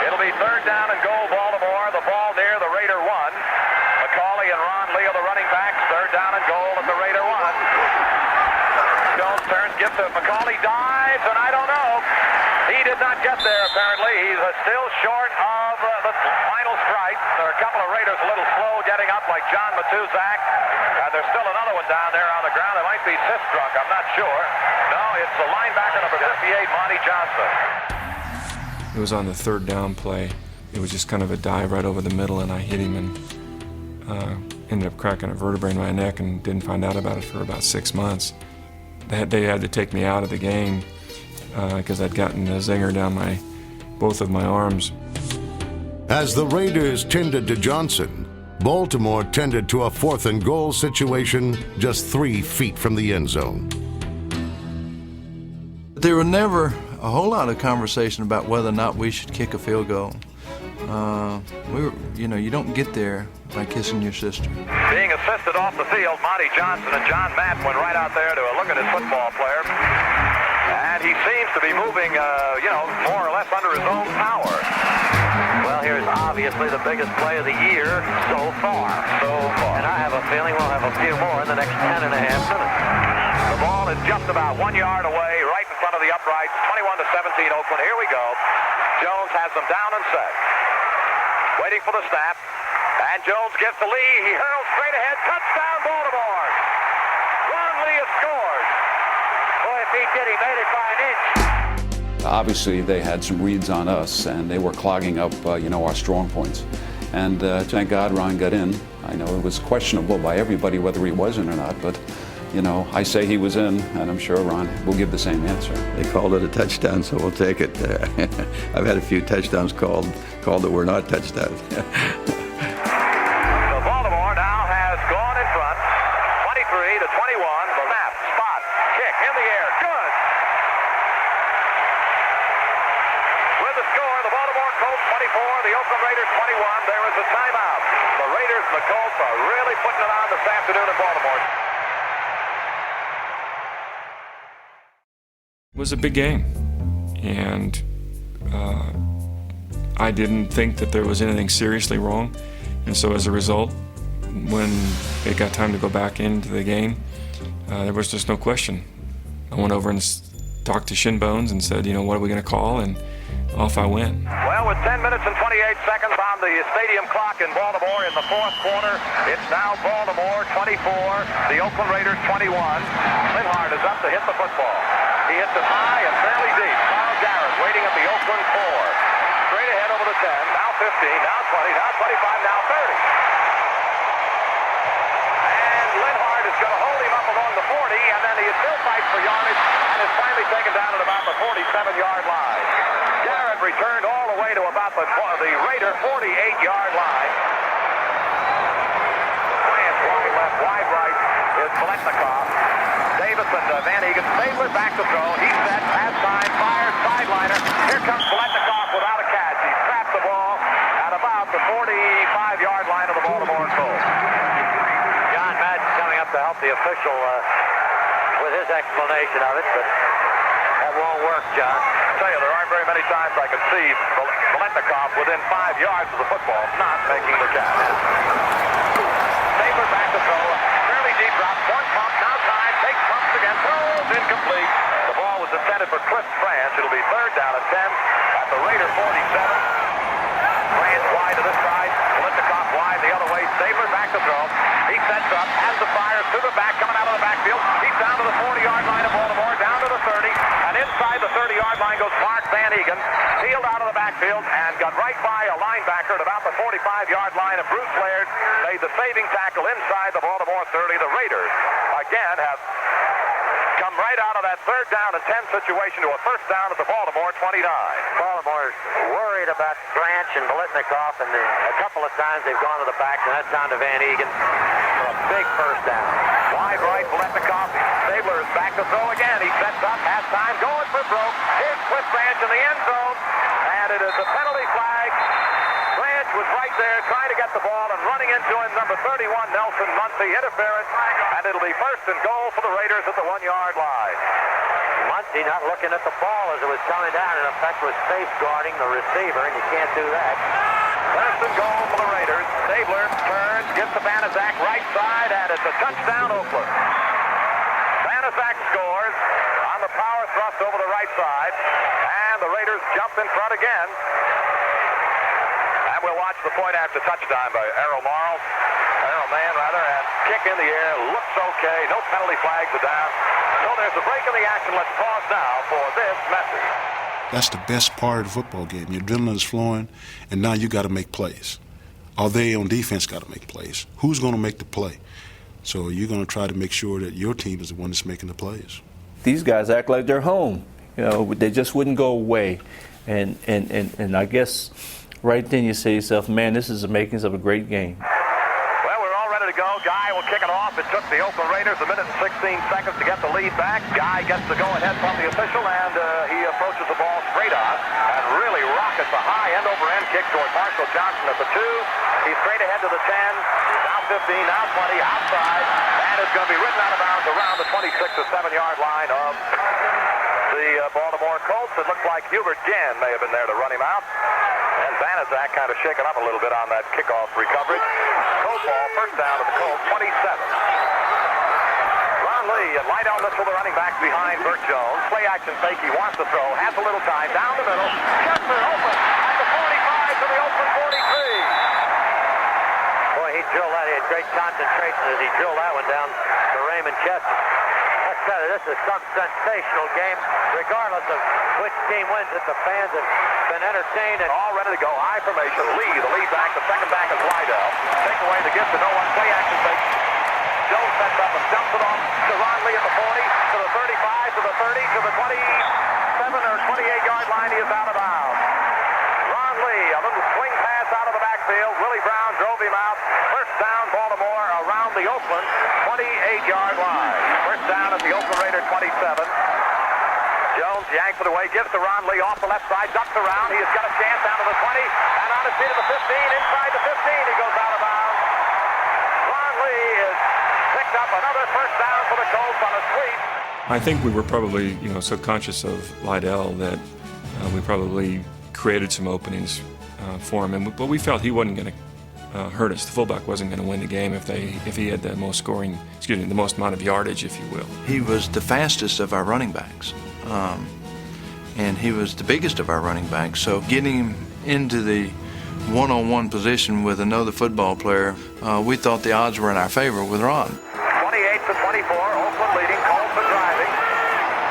It'll be third down and goal, Baltimore. The ball near the Raider 1. McCauley and Ron Lee are the running backs. Third down and goal at the Raider 1. Jones turns, gets to McCauley, dives, and I don't know. He did not get there, apparently. He's still short of the final strike. There are a couple of Raiders a little slow getting up, like John Matuzak. And there's still another one down there on the ground. It might be Sistrunk, I'm not sure. No, it's the linebacker number 58, Monty Johnson. It was on the third down play. It was just kind of a dive right over the middle, and I hit him and ended up cracking a vertebrae in my neck and didn't find out about it for about 6 months. They had to take me out of the game because I'd gotten a zinger down both of my arms. As the Raiders tended to Johnson, Baltimore tended to a 4th and goal situation just 3 feet from the end zone. There were never a whole lot of conversation about whether or not we should kick a field goal. You don't get there by kissing your sister. Being assisted off the field, Monty Johnson and John Madden went right out there to look at his football player. And he seems to be moving, more or less under his own power. Well, here's obviously the biggest play of the year so far. And I have a feeling we'll have a few more in the next 10 and a half minutes. The ball is just about 1 yard away, right in front of the uprights. 21-17 Oakland. Here we go. Jones has them down and set. Waiting for the snap. And Jones gets to Lee. He hurls straight ahead. Touchdown, Baltimore. Ron Lee has scored. Boy, if he did, he made it by an inch. Obviously, they had some reads on us, and they were clogging up, our strong points. And thank God Ron got in. I know it was questionable by everybody whether he was in or not, but, I say he was in, and I'm sure Ron will give the same answer. They called it a touchdown, so we'll take it. I've had a few touchdowns called that were not touchdowns. So Baltimore now has gone in front, 23-21. The snap, spot, kick in the air, good. With the score, the Baltimore Colts 24, the Oakland Raiders 21. There is a timeout. The Raiders and the Colts are really putting it on this afternoon in Baltimore. It was a big game, and I didn't think that there was anything seriously wrong, and so as a result, when it got time to go back into the game, there was just no question. I went over and talked to Shinbones and said, what are we going to call, and off I went. Well, with 10 minutes and 28 seconds on the stadium clock in Baltimore in the fourth quarter, it's now Baltimore 24, the Oakland Raiders 21. Linhart is up to hit the football. He hits it high and fairly deep. Carl Garrett waiting at the Oakland 4. Straight ahead over the 10, now 15, now 20, now 25, now 30. And Linhart is going to hold him up along the 40, and then he still fights for yardage and is finally taken down at about the 47-yard line. Garrett returned all the way to about the Raider 48-yard line. Bryant wide left, wide right is Paletnikov. Davis and Van Egan. Stabler back to throw. He's set. Pass time. Fires. Sideliner. Here comes Paletnikov with official with his explanation of it, but that won't work, John. I tell you, there aren't very many times I can see Biletnikoff within 5 yards of the football not making the catch. Stabler back to throw, fairly deep drop, one pump, now time, takes pumps again, throws, incomplete. The ball was intended for Cliff France. It'll be third down and 10 at the Raider 47. France wide to this side, Biletnikoff wide the other way, Stabler back to throw. He sets up, has the fire to the back, coming out of the backfield. He's down to the 40-yard line of Baltimore, down to the 30, and inside the 30-yard line goes Mark Van Egan, peeled out of the backfield and got right by a linebacker at about the 45-yard line, and Bruce Laird made the saving tackle inside the Baltimore 30. The Raiders, again, have come right out of that third down and 10 situation to a first down at the Baltimore 29. Baltimore's worried about Branch and Biletnikoff, and a couple of times they've gone to the back, and that's down to Van Egan for a big first down. Wide right, Biletnikoff. Stabler is back to throw again. He sets up, has time, going for broke. Here's Cliff Branch in the end zone, and it is a penalty flag. Branch was right there trying to get the ball and running into him, number 31, Nelson Muncie, interference, and it'll be first and goal for the Raiders at the 1-yard line. Muncie not looking at the ball as it was coming down, in effect was safeguarding the receiver, and you can't do that. First and goal for the Raiders. Stabler turns, gets to Banaszak right side, and it's a touchdown, Oakland. Banaszak scores on the power thrust over the right side, and the Raiders jump in front again. And we'll watch the point after touchdown by Errol Mann, and kick in the air, looks okay, no penalty flags are down. So there's a break in the action. Let's pause now for this message. That's the best part of the football game. Your adrenaline is flowing, and now you got to make plays. Or they on defense got to make plays. Who's going to make the play? So you're going to try to make sure that your team is the one that's making the plays. These guys act like they're home. You know, they just wouldn't go away. And I guess right then you say to yourself, man, this is the makings of a great game. Well, we're all ready to go. Guy will kick it off. It took the Oakland Raiders a minute and 16 seconds to get the lead back. Guy gets the go-ahead from the official, and he approaches the ball straight on and really rockets a high end-over-end kick toward Marshall Johnson at the 2. He's straight ahead to the 10, now 15, now 20, outside, and it's going to be ridden out of bounds around the 26 or 7-yard line of the Baltimore Colts. It looks like Hubert Gann may have been there to run him out. And Banaszak kind of shaken up a little bit on that kickoff recovery. Colt ball, first down to the Colts, 27. Ron Lee, and Lydell Mitchell, the running back behind Burt Jones. Play action fake, he wants to throw, has a little time, down the middle. Chester open at the 45 to the Oakland 43. Boy, he drilled that. He had great concentration as he drilled that one down to Raymond Chester. This is some sensational game, regardless of which team wins it. The fans have been entertained and all ready to go. High formation. Lee, the lead back. The second back is Lydell. Take away the gift to no one. Play action fake. Jones sets up and dumps it off to Ron Lee at the 40, to the 35, to the 30, to the 27 or 28-yard line. He is out of bounds. Ron Lee, a little swing pass out of the backfield. Willie Brown drove him out. First down, Baltimore around the Oakland 28-yard line. First down at the Oakland Raider 27. Jones yanks it away, gives to Ron Lee off the left side, ducks around. He has got a chance down to the 20, and on his feet to the 15, inside the 15, he goes out of bounds. Ron Lee has picked up another first down for the Colts on a sweep. I think we were probably, so conscious of Lydell that we probably created some openings for him, but we felt he wasn't going to hurt us. The fullback wasn't going to win the game if he had the most the most amount of yardage, if you will. He was the fastest of our running backs, and he was the biggest of our running backs. So getting him into the one-on-one position with another football player, we thought the odds were in our favor with Ron. 28-24, Oakland leading, Colts are driving.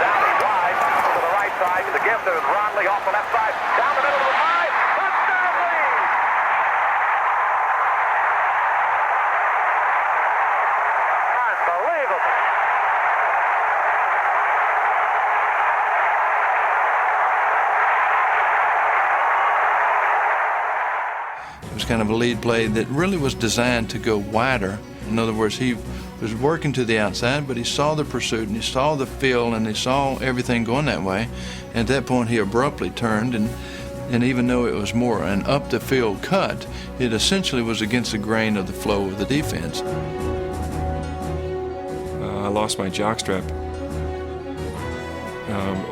Down the wide to the right side, the gift of Ron Lee off the left side, down the middle of the 5, touchdown Lee! Unbelievable! It was kind of a lead play that really was designed to go wider. In other words, he was working to the outside, but he saw the pursuit and he saw the field and he saw everything going that way. And at that point, he abruptly turned, and even though it was more an up-the-field cut, it essentially was against the grain of the flow of the defense. lost my jockstrap.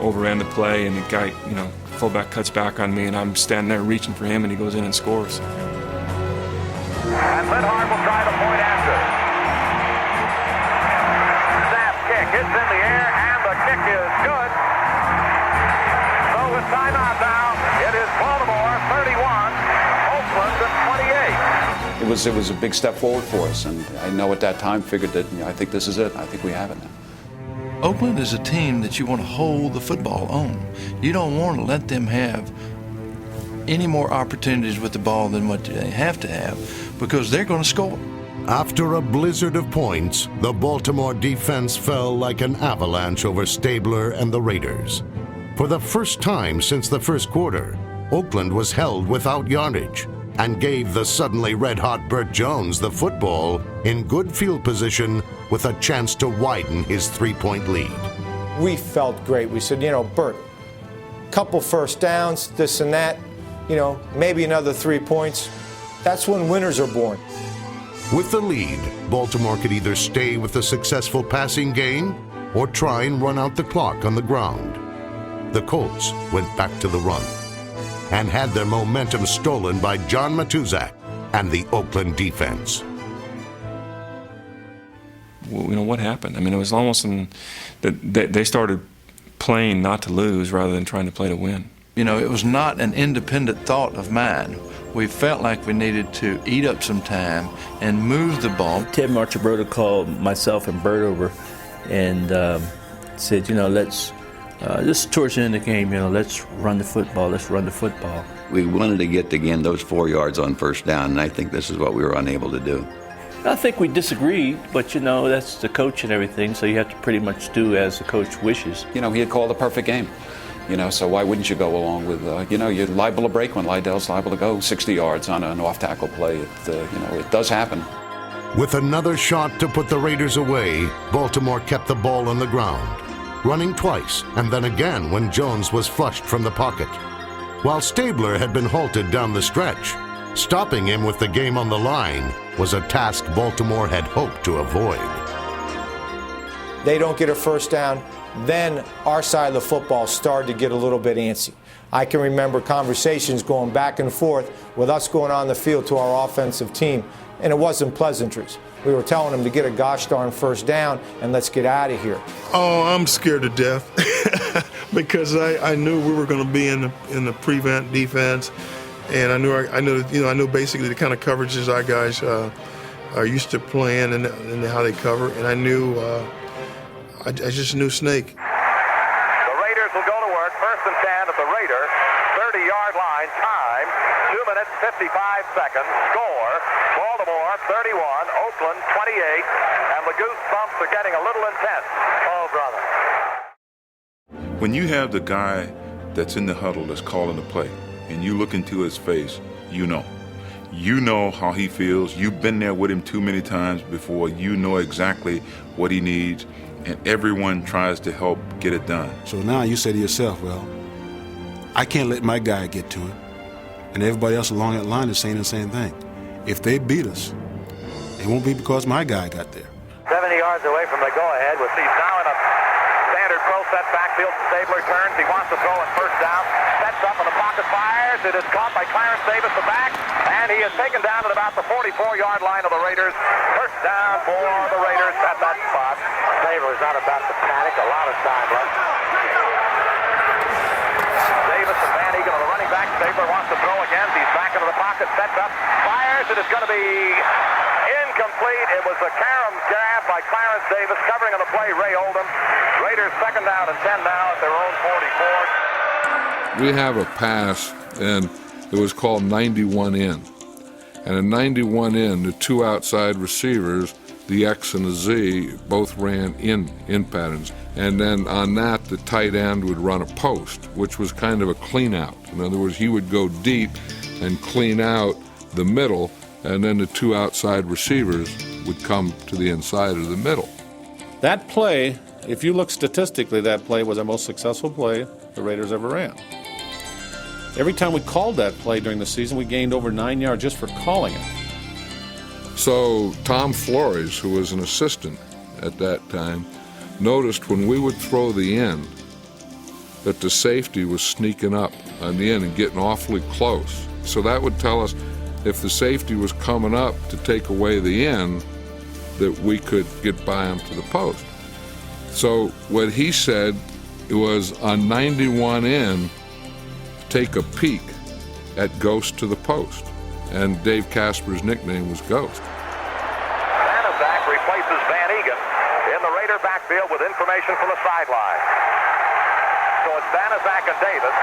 Overran the play, and the guy, fullback cuts back on me, and I'm standing there reaching for him, and he goes in and scores. And Linhart will try the point after. Snap kick, it's in the air, and the kick is good. So with timeout now, it is Baltimore 31, Oakland 28. It was a big step forward for us, and I know at that time figured that I think this is it. I think we have it now. Oakland is a team that you want to hold the football on. You don't want to let them have any more opportunities with the ball than what they have to have, because they're going to score. After a blizzard of points, the Baltimore defense fell like an avalanche over Stabler and the Raiders. For the first time since the first quarter, Oakland was held without yardage and gave the suddenly red-hot Burt Jones the football in good field position with a chance to widen his three-point lead. We felt great. We said, Burt, couple first downs, this and that, maybe another 3 points. That's when winners are born. With the lead, Baltimore could either stay with a successful passing game or try and run out the clock on the ground. The Colts went back to the run and had their momentum stolen by John Matuzak and the Oakland defense. Well, what happened? I mean, it was almost that they started playing not to lose rather than trying to play to win. It was not an independent thought of mine. We felt like we needed to eat up some time and move the ball. Ted Marchibroda called myself and Bert over and said, let's, just towards the end of the game, let's run the football, We wanted to get to gain those 4 yards on first down, and I think this is what we were unable to do. I think we disagreed, but that's the coach and everything, so you have to pretty much do as the coach wishes. He had called a perfect game. So why wouldn't you go along with, you're liable to break when Lydell's liable to go 60 yards on an off-tackle play. It does happen. With another shot to put the Raiders away, Baltimore kept the ball on the ground, running twice and then again when Jones was flushed from the pocket. While Stabler had been halted down the stretch, stopping him with the game on the line was a task Baltimore had hoped to avoid. They don't get a first down. Then our side of the football started to get a little bit antsy. I can remember conversations going back and forth with us going on the field to our offensive team, and it wasn't pleasantries. We were telling them to get a gosh darn first down and let's get out of here. Oh, I'm scared to death because I knew we were going to be in the prevent defense, and I know basically the kind of coverages our guys are used to playing and how they cover, and I knew. I just knew Snake. The Raiders will go to work. First and 10 at the Raider 30-yard line. Time 2 minutes 55 seconds. Score Baltimore 31, Oakland 28, and the goosebumps are getting a little intense. Oh, brother. When you have the guy that's in the huddle that's calling the play, and you look into his face, you know how he feels. You've been there with him too many times before. You know exactly what he needs. And everyone tries to help get it done. So now you say to yourself, well, I can't let my guy get to him. And everybody else along that line is saying the same thing. If they beat us, it won't be because my guy got there. 70 yards away from the go-ahead, with he's now in a standard pro set backfield. Stabler turns. He wants to throw it first down. Sets up in the pocket, fires. It is caught by Clarence Davis, the back, and he is taken down at about the 44-yard line of the Raiders. First down for the Raiders at that spot. Stabler is not about to panic. A lot of time left. Davis and Van Eagle are the running back. Stabler wants to throw again. He's back into the pocket, sets up, fires. It is going to be incomplete. It was a carom grab by Clarence Davis covering on the play Ray Oldham. Raiders second down and 10 now at their own 44. We have a pass, and it was called 91 in. And in 91 in, the two outside receivers, the X and the Z, both ran in patterns. And then on that, the tight end would run a post, which was kind of a clean out. In other words, he would go deep and clean out the middle, and then the two outside receivers would come to the inside of the middle. That play, if you look statistically, that play was our most successful play the Raiders ever ran. Every time we called that play during the season, we gained over 9 yards just for calling it. So Tom Flores, who was an assistant at that time, noticed when we would throw the end that the safety was sneaking up on the end and getting awfully close. So that would tell us if the safety was coming up to take away the end, that we could get by him to the post. So what he said was on 91 in, take a peek at Ghost to the post. And Dave Casper's nickname was Ghost. Banaszak replaces Van Egan in the Raider backfield with information from the sideline. So it's Banaszak and Davis.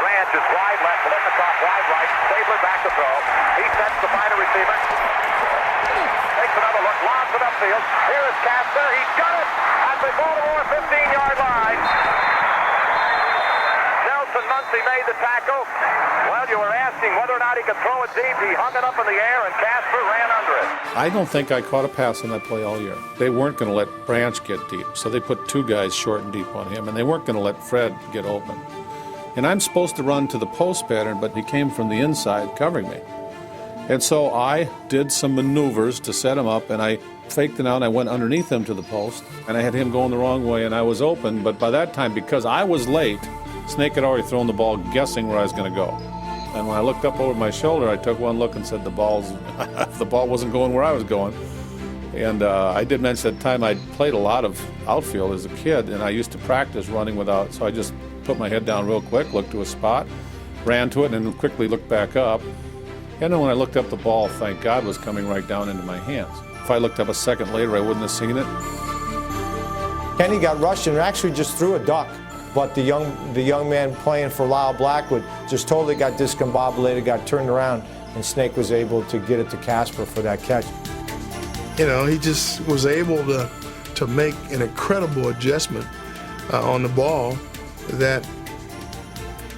Branch is wide left, Blitnikoff wide right, Stabler back to throw. He sets to find a receiver. Takes another look, lobs it upfield. Here is Casper. He's got it at the Baltimore 15-yard line. Nelson Muncy made the tackle. Well, you were asking whether or not he could throw it deep. He hung it up in the air, and Casper ran under it. I don't think I caught a pass on that play all year. They weren't going to let Branch get deep, so they put two guys short and deep on him, and they weren't going to let Fred get open. And I'm supposed to run to the post pattern, but he came from the inside covering me. And so I did some maneuvers to set him up, and I faked it out, and I went underneath him to the post, and I had him going the wrong way, and I was open. But by that time, because I was late, Snake had already thrown the ball, guessing where I was going to go. And when I looked up over my shoulder, I took one look and said the ball wasn't going where I was going. And I did mention at the time I'd played a lot of outfield as a kid, and I used to practice running without, so I just put my head down real quick, looked to a spot, ran to it, and then quickly looked back up. And then when I looked up, the ball, thank God, was coming right down into my hands. If I looked up a second later, I wouldn't have seen it. Kenny got rushed and actually just threw a duck. But the young man playing for Lyle Blackwood just totally got discombobulated, got turned around, and Snake was able to get it to Casper for that catch. You know, he just was able to make an incredible adjustment on the ball that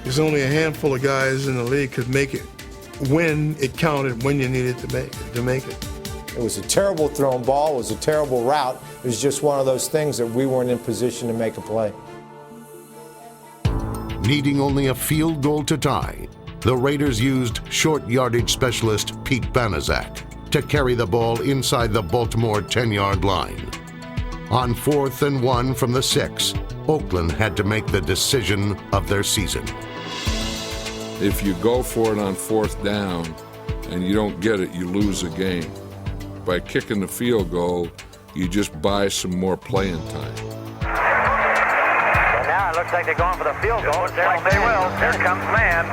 there's only a handful of guys in the league could make it when it counted, when you needed to make it. It was a terrible thrown ball. It was a terrible route. It was just one of those things that we weren't in position to make a play. Needing only a field goal to tie, the Raiders used short yardage specialist Pete Banaszak to carry the ball inside the Baltimore 10-yard line. On 4th and 1 from the 6, Oakland had to make the decision of their season. If you go for it on 4th down and you don't get it, you lose the game. By kicking the field goal, you just buy some more playing time. It looks like they're going for the field goal. Looks like they will. Here comes man.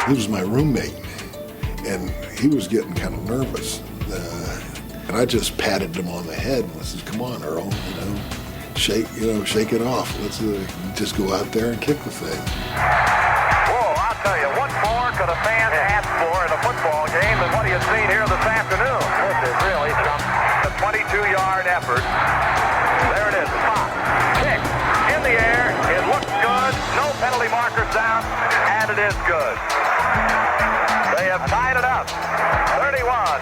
He was my roommate, and he was getting kind of nervous. And I just patted him on the head and said, "Come on, Earl, shake it off. Let's just go out there and kick the thing." Whoa, I'll tell you, what more could a fan ask for in a football game than what he has seen here this afternoon? This is really a 22-yard effort. There it is. Pop. Kick. In the air. It looks good. No penalty markers down. And it is good. They have tied it up. 31.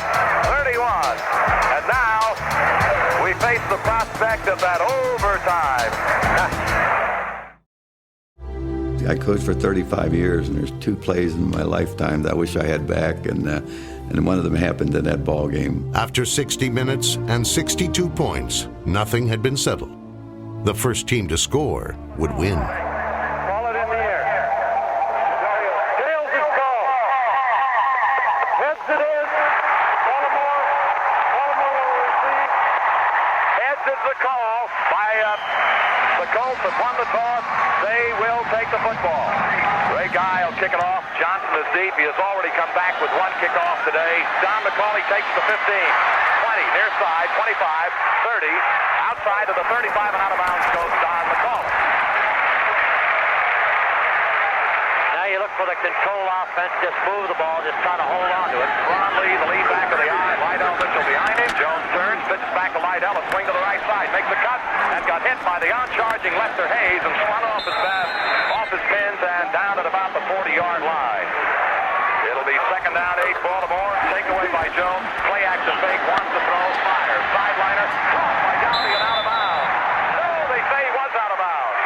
And now we face the prospect of that overtime. I coached for 35 years, and there's 2 plays in my lifetime that I wish I had back, and one of them happened in that ball game. After 60 minutes and 62 points, nothing had been settled. The first team to score would win. Ball it in the air. Tails is called. Heads it is. Baltimore will receive. Heads is the call by the Colts have won the toss. They will take the football. Ray Guy will kick it off. Johnson is deep. He has already come back with 1 kickoff today. Don McCauley takes the 15, 20, near side, 25, 30. Outside of the 35 and out of bounds goes Don McCauley. Now you look for the control offense. Just move the ball. Just try to hold on to it. Ron Lee, the lead back of the eye. Lydell Mitchell behind him. Jones turns, pitches back to Lydell. A swing to the right side. Makes the cut. And got hit by the on-charging Lester Hayes and spun off his pins and down at about the 40-yard line. It'll be 2nd down, 8 Baltimore. Takeaway by Jones. Play action fake. Wants to throw. Fires. Sideliner. Caught by Downey and out of bounds. No, they say he was out of bounds.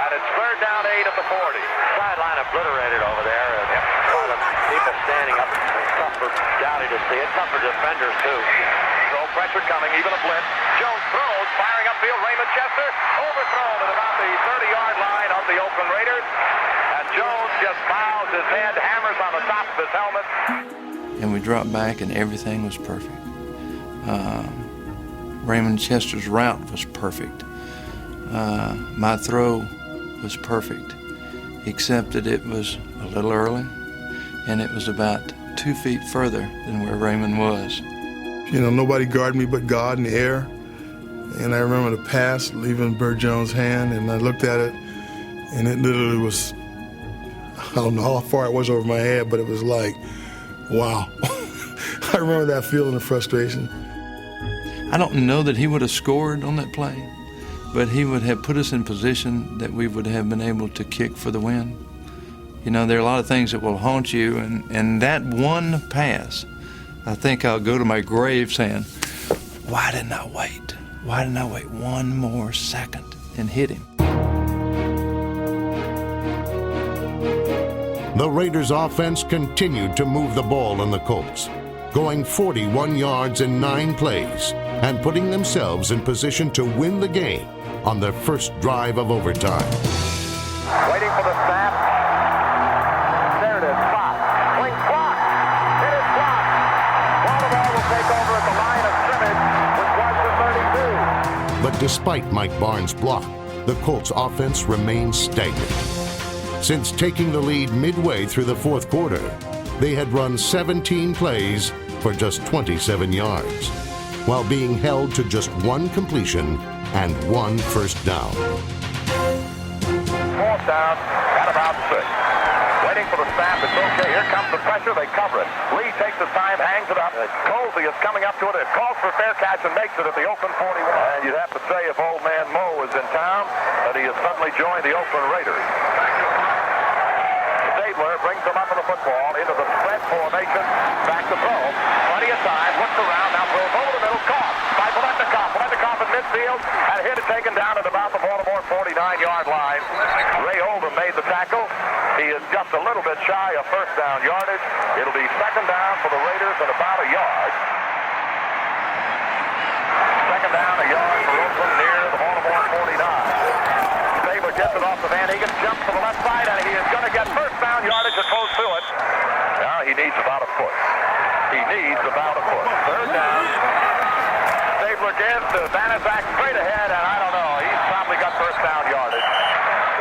And it's 3rd down, 8 at the 40. Sideline obliterated over there. And a lot of people standing up. It's tough for Downey to see it. Tough for defenders, too. So pressure coming, even a blitz. Jones throws, firing upfield. Raymond Chester overthrown at about the 30-yard line of the Oakland Raiders. And Jones just bows his head, hammers on the top of his helmet. And we dropped back, and everything was perfect. Raymond Chester's route was perfect. My throw was perfect, except that it was a little early, and it was about 2 feet further than where Raymond was. You know, nobody guarded me but God in the air. And I remember the pass leaving Burt Jones' hand, and I looked at it, and it literally was, I don't know how far it was over my head, but it was like, wow. I remember that feeling of frustration. I don't know that he would have scored on that play, but he would have put us in position that we would have been able to kick for the win. You know, there are a lot of things that will haunt you, and that one pass, I think I'll go to my grave saying, why didn't I wait? Why didn't I wait one more second and hit him? The Raiders' offense continued to move the ball on the Colts, going 41 yards in 9 plays and putting themselves in position to win the game on their first drive of overtime. Waiting for the snap. There it is. Clock. Swing clock. It is clock. Baltimore will take over at the line of scrimmage, which was the 32. But despite Mike Barnes' block, the Colts' offense remained stagnant. Since taking the lead midway through the fourth quarter, they had run 17 plays for just 27 yards, while being held to just 1 completion and 1 first down. Fourth down at about 6. Waiting for the snap. It's okay. Here comes the pressure. They cover it. Lee takes his time, hangs it up. Colsey is coming up to it. It calls for fair catch and makes it at the Oakland 41. And you'd have to say if old man Moe is in town that he has suddenly joined the Oakland Raiders. Brings them up in the football into the spread formation. Back to throw. Plenty of time. Looks around. Now throws over the middle. Caught by Paletnikov. Paletnikov in midfield. Had hit it taken down at about the Baltimore 49-yard line. Ray Oldham made the tackle. He is just a little bit shy of first down yardage. It'll be second down for the Raiders at about a yard. Second down, a yard for Oakland near the Baltimore 49. Stabler gets it off the Van Egan. Jumps to the left side, and he is going to get first down yardage and close to it. Now he needs about a foot. He needs about a foot. Third down. Stabler gives to Banaszak straight ahead, and I don't know. He's probably got first down yardage.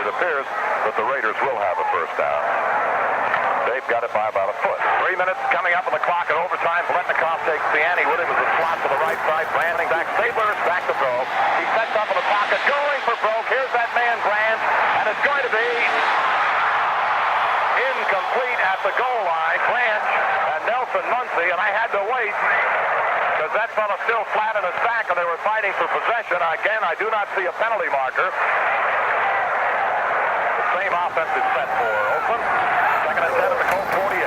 It appears that the Raiders will have a first down. They've got it by about a foot. 3 minutes coming up on the clock at overtime. Paletnikov takes Siani with him as a slot to the right side. Branding back. Stabler is back to throw. He sets up in the pocket, going for broke. Here's that man, Grant, and it's going to be incomplete at the goal line. Blanche and Nelson Muncy, and I had to wait because that fella still flat in his back, and they were fighting for possession. Again, I do not see a penalty marker. The same offense is set for Oakland. Second and 10 at the Colts 48.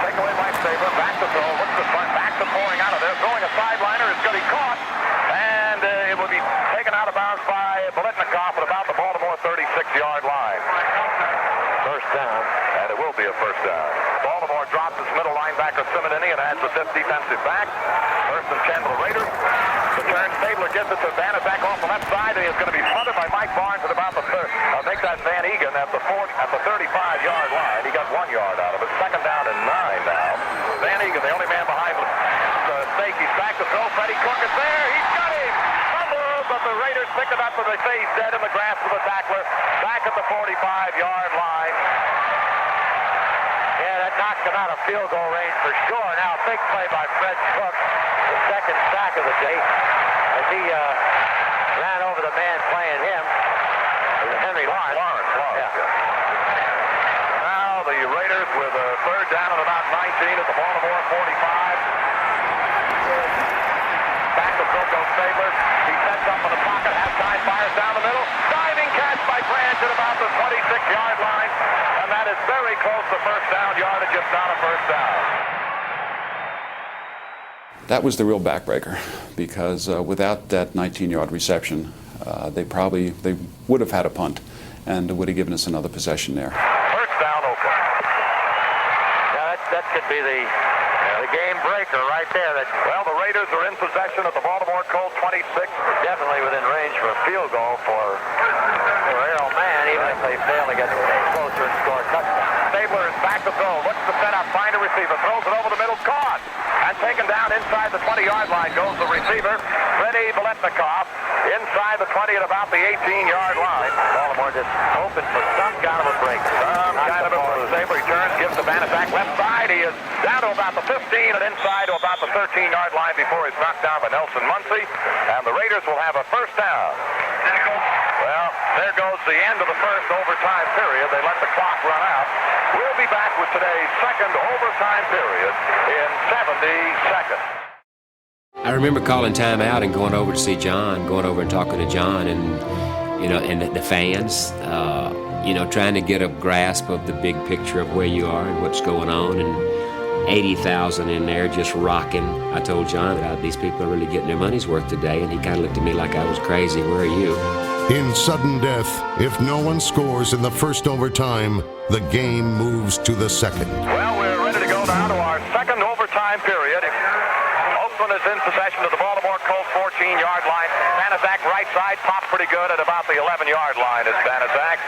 Take away by Stabler. Back to throw. Looks to front. Back to pouring out of there. Throwing a sideliner. It's going to be caught, and it will be taken out of bounds by Paletnikov at about the Baltimore 36-yard line. First down, and it will be a first down. Baltimore drops its middle linebacker Simonini and adds the fifth defensive back. First and 10 for the Raiders. The turn, Stabler gives it to Banaszak off the left side, and he is going to be fronted by Mike Barnes at about the third. I think that's Van Egan at the 35-yard line. He got 1 yard out of it. Second down and 9 now. Van Egan, the only man behind the stake. He's back to throw. Freddie Cook is there. He's got him. But the Raiders pick it up, and they say he's dead in the grasp of the tackler. Back at the 45-yard line. Yeah, that knocks him out of field goal range for sure. Now, big play by Fred Cook, the second sack of the day, as he ran over the man playing him. Henry Lawrence. Yeah. Now the Raiders with a third down at about 19 at the Baltimore 45. Back to Coco Stabler. He sets up in the pocket, has time, fires down the middle. Diving catch by Branch at about the 26-yard line. And that is very close to first down yardage, if not a first down. That was the real backbreaker, because without that 19-yard reception, they would have had a punt and would have given us another possession there. First down, Oakland. Now that could be the The game breaker right there. Well, the Raiders are in possession of the Baltimore Colts 26. Definitely within range for a field goal for Errol Mann, even if they fail to get closer and score a touchdown. Stabler is back to throw. Looks to set up, find a receiver, throws it over the middle, caught. And taken down inside the 20-yard line goes the receiver, Freddie Biletnikoff, inside the 20 at about the 18-yard line. Baltimore just hoping for some kind of a break. Stabler returns, gives the Banaszak left side. He is down to about the 15 and inside to about the 13-yard line before he's knocked down by Nelson Muncie. And the Raiders will have a first down. Well, there goes the end of the first overtime period. They let the clock run out. We'll be back with today's second overtime period in 70 seconds. I remember calling time out and going over to see John, going over and talking to John and, and the fans, trying to get a grasp of the big picture of where you are and what's going on. And 80,000 in there just rocking. I told John that these people are really getting their money's worth today, and he kind of looked at me like I was crazy. Where are you? In sudden death, if no one scores in the first overtime, the game moves to the second. Well, we're ready to go now to our second overtime period. Oakland is in possession of the Baltimore Colts 14-yard line. Banaszak right side, popped pretty good at about the 11-yard line is Banaszak.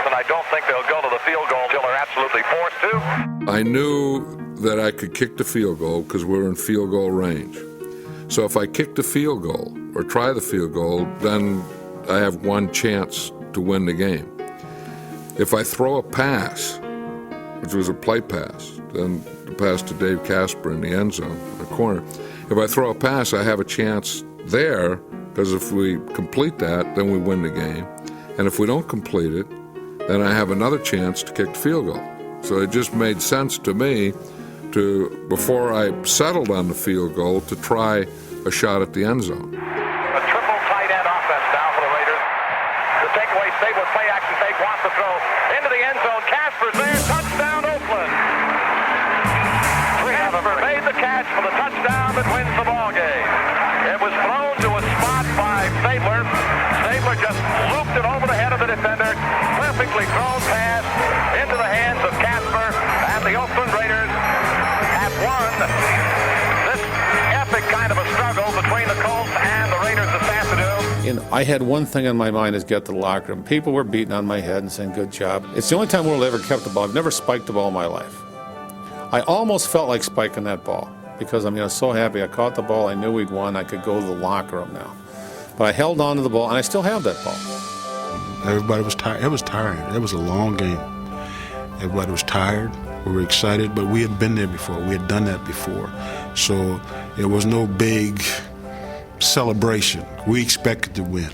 And I don't think they'll go to the field goal until they're absolutely forced to. I knew that I could kick the field goal because we're in field goal range. So if I kick the field goal or try the field goal, then I have one chance to win the game. If I throw a pass, which was a play pass, then the pass to Dave Casper in the end zone, the corner. If I throw a pass, I have a chance there, because if we complete that, then we win the game. And if we don't complete it, then I have another chance to kick the field goal. So it just made sense to me to, before I settled on the field goal, to try a shot at the end zone. A triple tight end offense now for the Raiders. The takeaway, Stabler play action fake, wants to throw into the end zone. Casper's there, touchdown Oakland. Casper made the catch for the touchdown that wins the ball game. It was thrown to a spot by Stabler. Stabler just looped it over the head of the defender. Perfectly thrown pass into the hands of Casper, and the Oakland Raiders have won this epic kind of a struggle between the Colts and the Raiders this afternoon. I had one thing in my mind is get to the locker room. People were beating on my head and saying, good job. It's the only time Will ever kept the ball. I've never spiked the ball in my life. I almost felt like spiking that ball because I was so happy I caught the ball. I knew we'd won. I could go to the locker room now. But I held on to the ball, and I still have that ball. Everybody was tired. It was tiring. It was a long game. Everybody was tired. We were excited, but we had been there before. We had done that before. So it was no big celebration. We expected to win.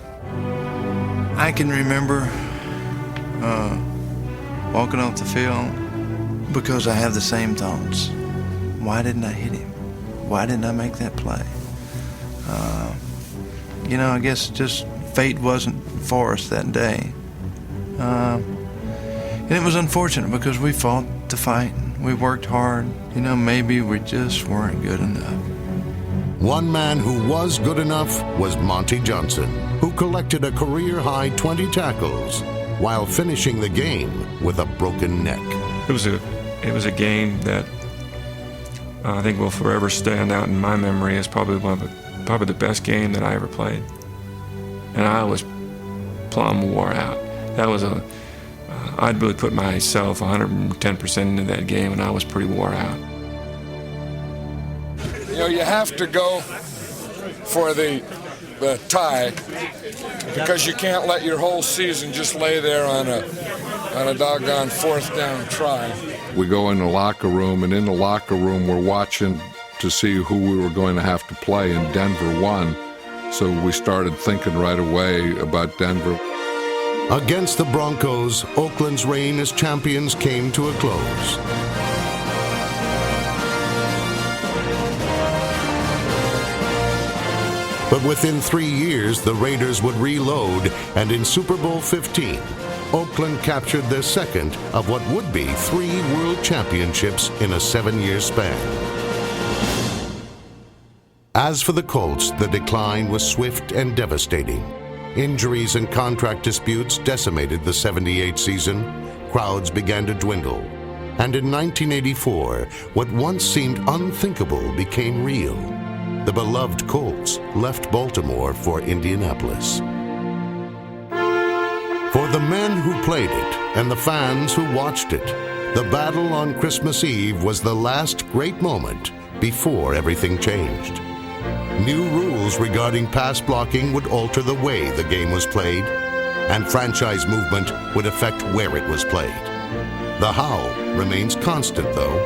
I can remember walking off the field because I have the same thoughts. Why didn't I hit him? Why didn't I make that play? I guess just fate wasn't for us that day. And it was unfortunate because we fought the fight. We worked hard. Maybe we just weren't good enough. One man who was good enough was Monty Johnson, who collected a career-high 20 tackles while finishing the game with a broken neck. It was a game that I think will forever stand out in my memory as probably the best game that I ever played. And I was plumb wore out. That was I'd really put myself 110% into that game, and I was pretty wore out. You have to go for the tie because you can't let your whole season just lay there on a doggone fourth down try. We go in the locker room, and in the locker room we're watching to see who we were going to have to play, and Denver won. So we started thinking right away about Denver. Against the Broncos, Oakland's reign as champions came to a close. But within 3 years, the Raiders would reload, and in Super Bowl 15, Oakland captured their second of what would be 3 world championships in a 7-year span. As for the Colts, the decline was swift and devastating. Injuries and contract disputes decimated the '78 season. Crowds began to dwindle. And in 1984, what once seemed unthinkable became real. The beloved Colts left Baltimore for Indianapolis. For the men who played it and the fans who watched it, the battle on Christmas Eve was the last great moment before everything changed. New rules regarding pass blocking would alter the way the game was played, and franchise movement would affect where it was played. The how remains constant, though,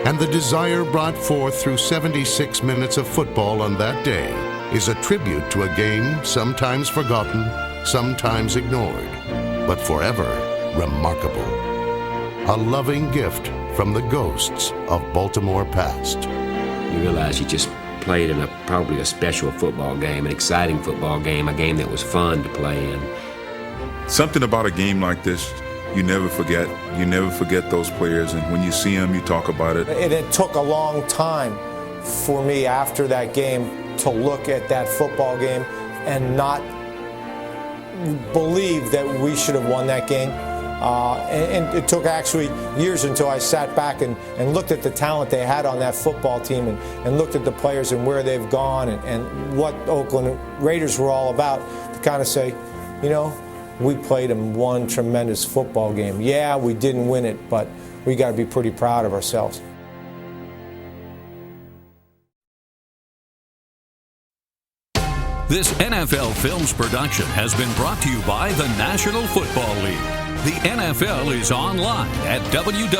and the desire brought forth through 76 minutes of football on that day is a tribute to a game sometimes forgotten, sometimes ignored, but forever remarkable. A loving gift from the ghosts of Baltimore past. You realize you just played in probably a special football game, an exciting football game, a game that was fun to play in. Something about a game like this, you never forget. You never forget those players, and when you see them, you talk about it. It took a long time for me after that game to look at that football game and not believe that we should have won that game. And it took actually years until I sat back and looked at the talent they had on that football team and looked at the players and where they've gone and what Oakland Raiders were all about to kind of say, you know, we played in one tremendous football game. Yeah, we didn't win it, but we got to be pretty proud of ourselves. This NFL Films production has been brought to you by the National Football League. The NFL is online at www.nfl.com.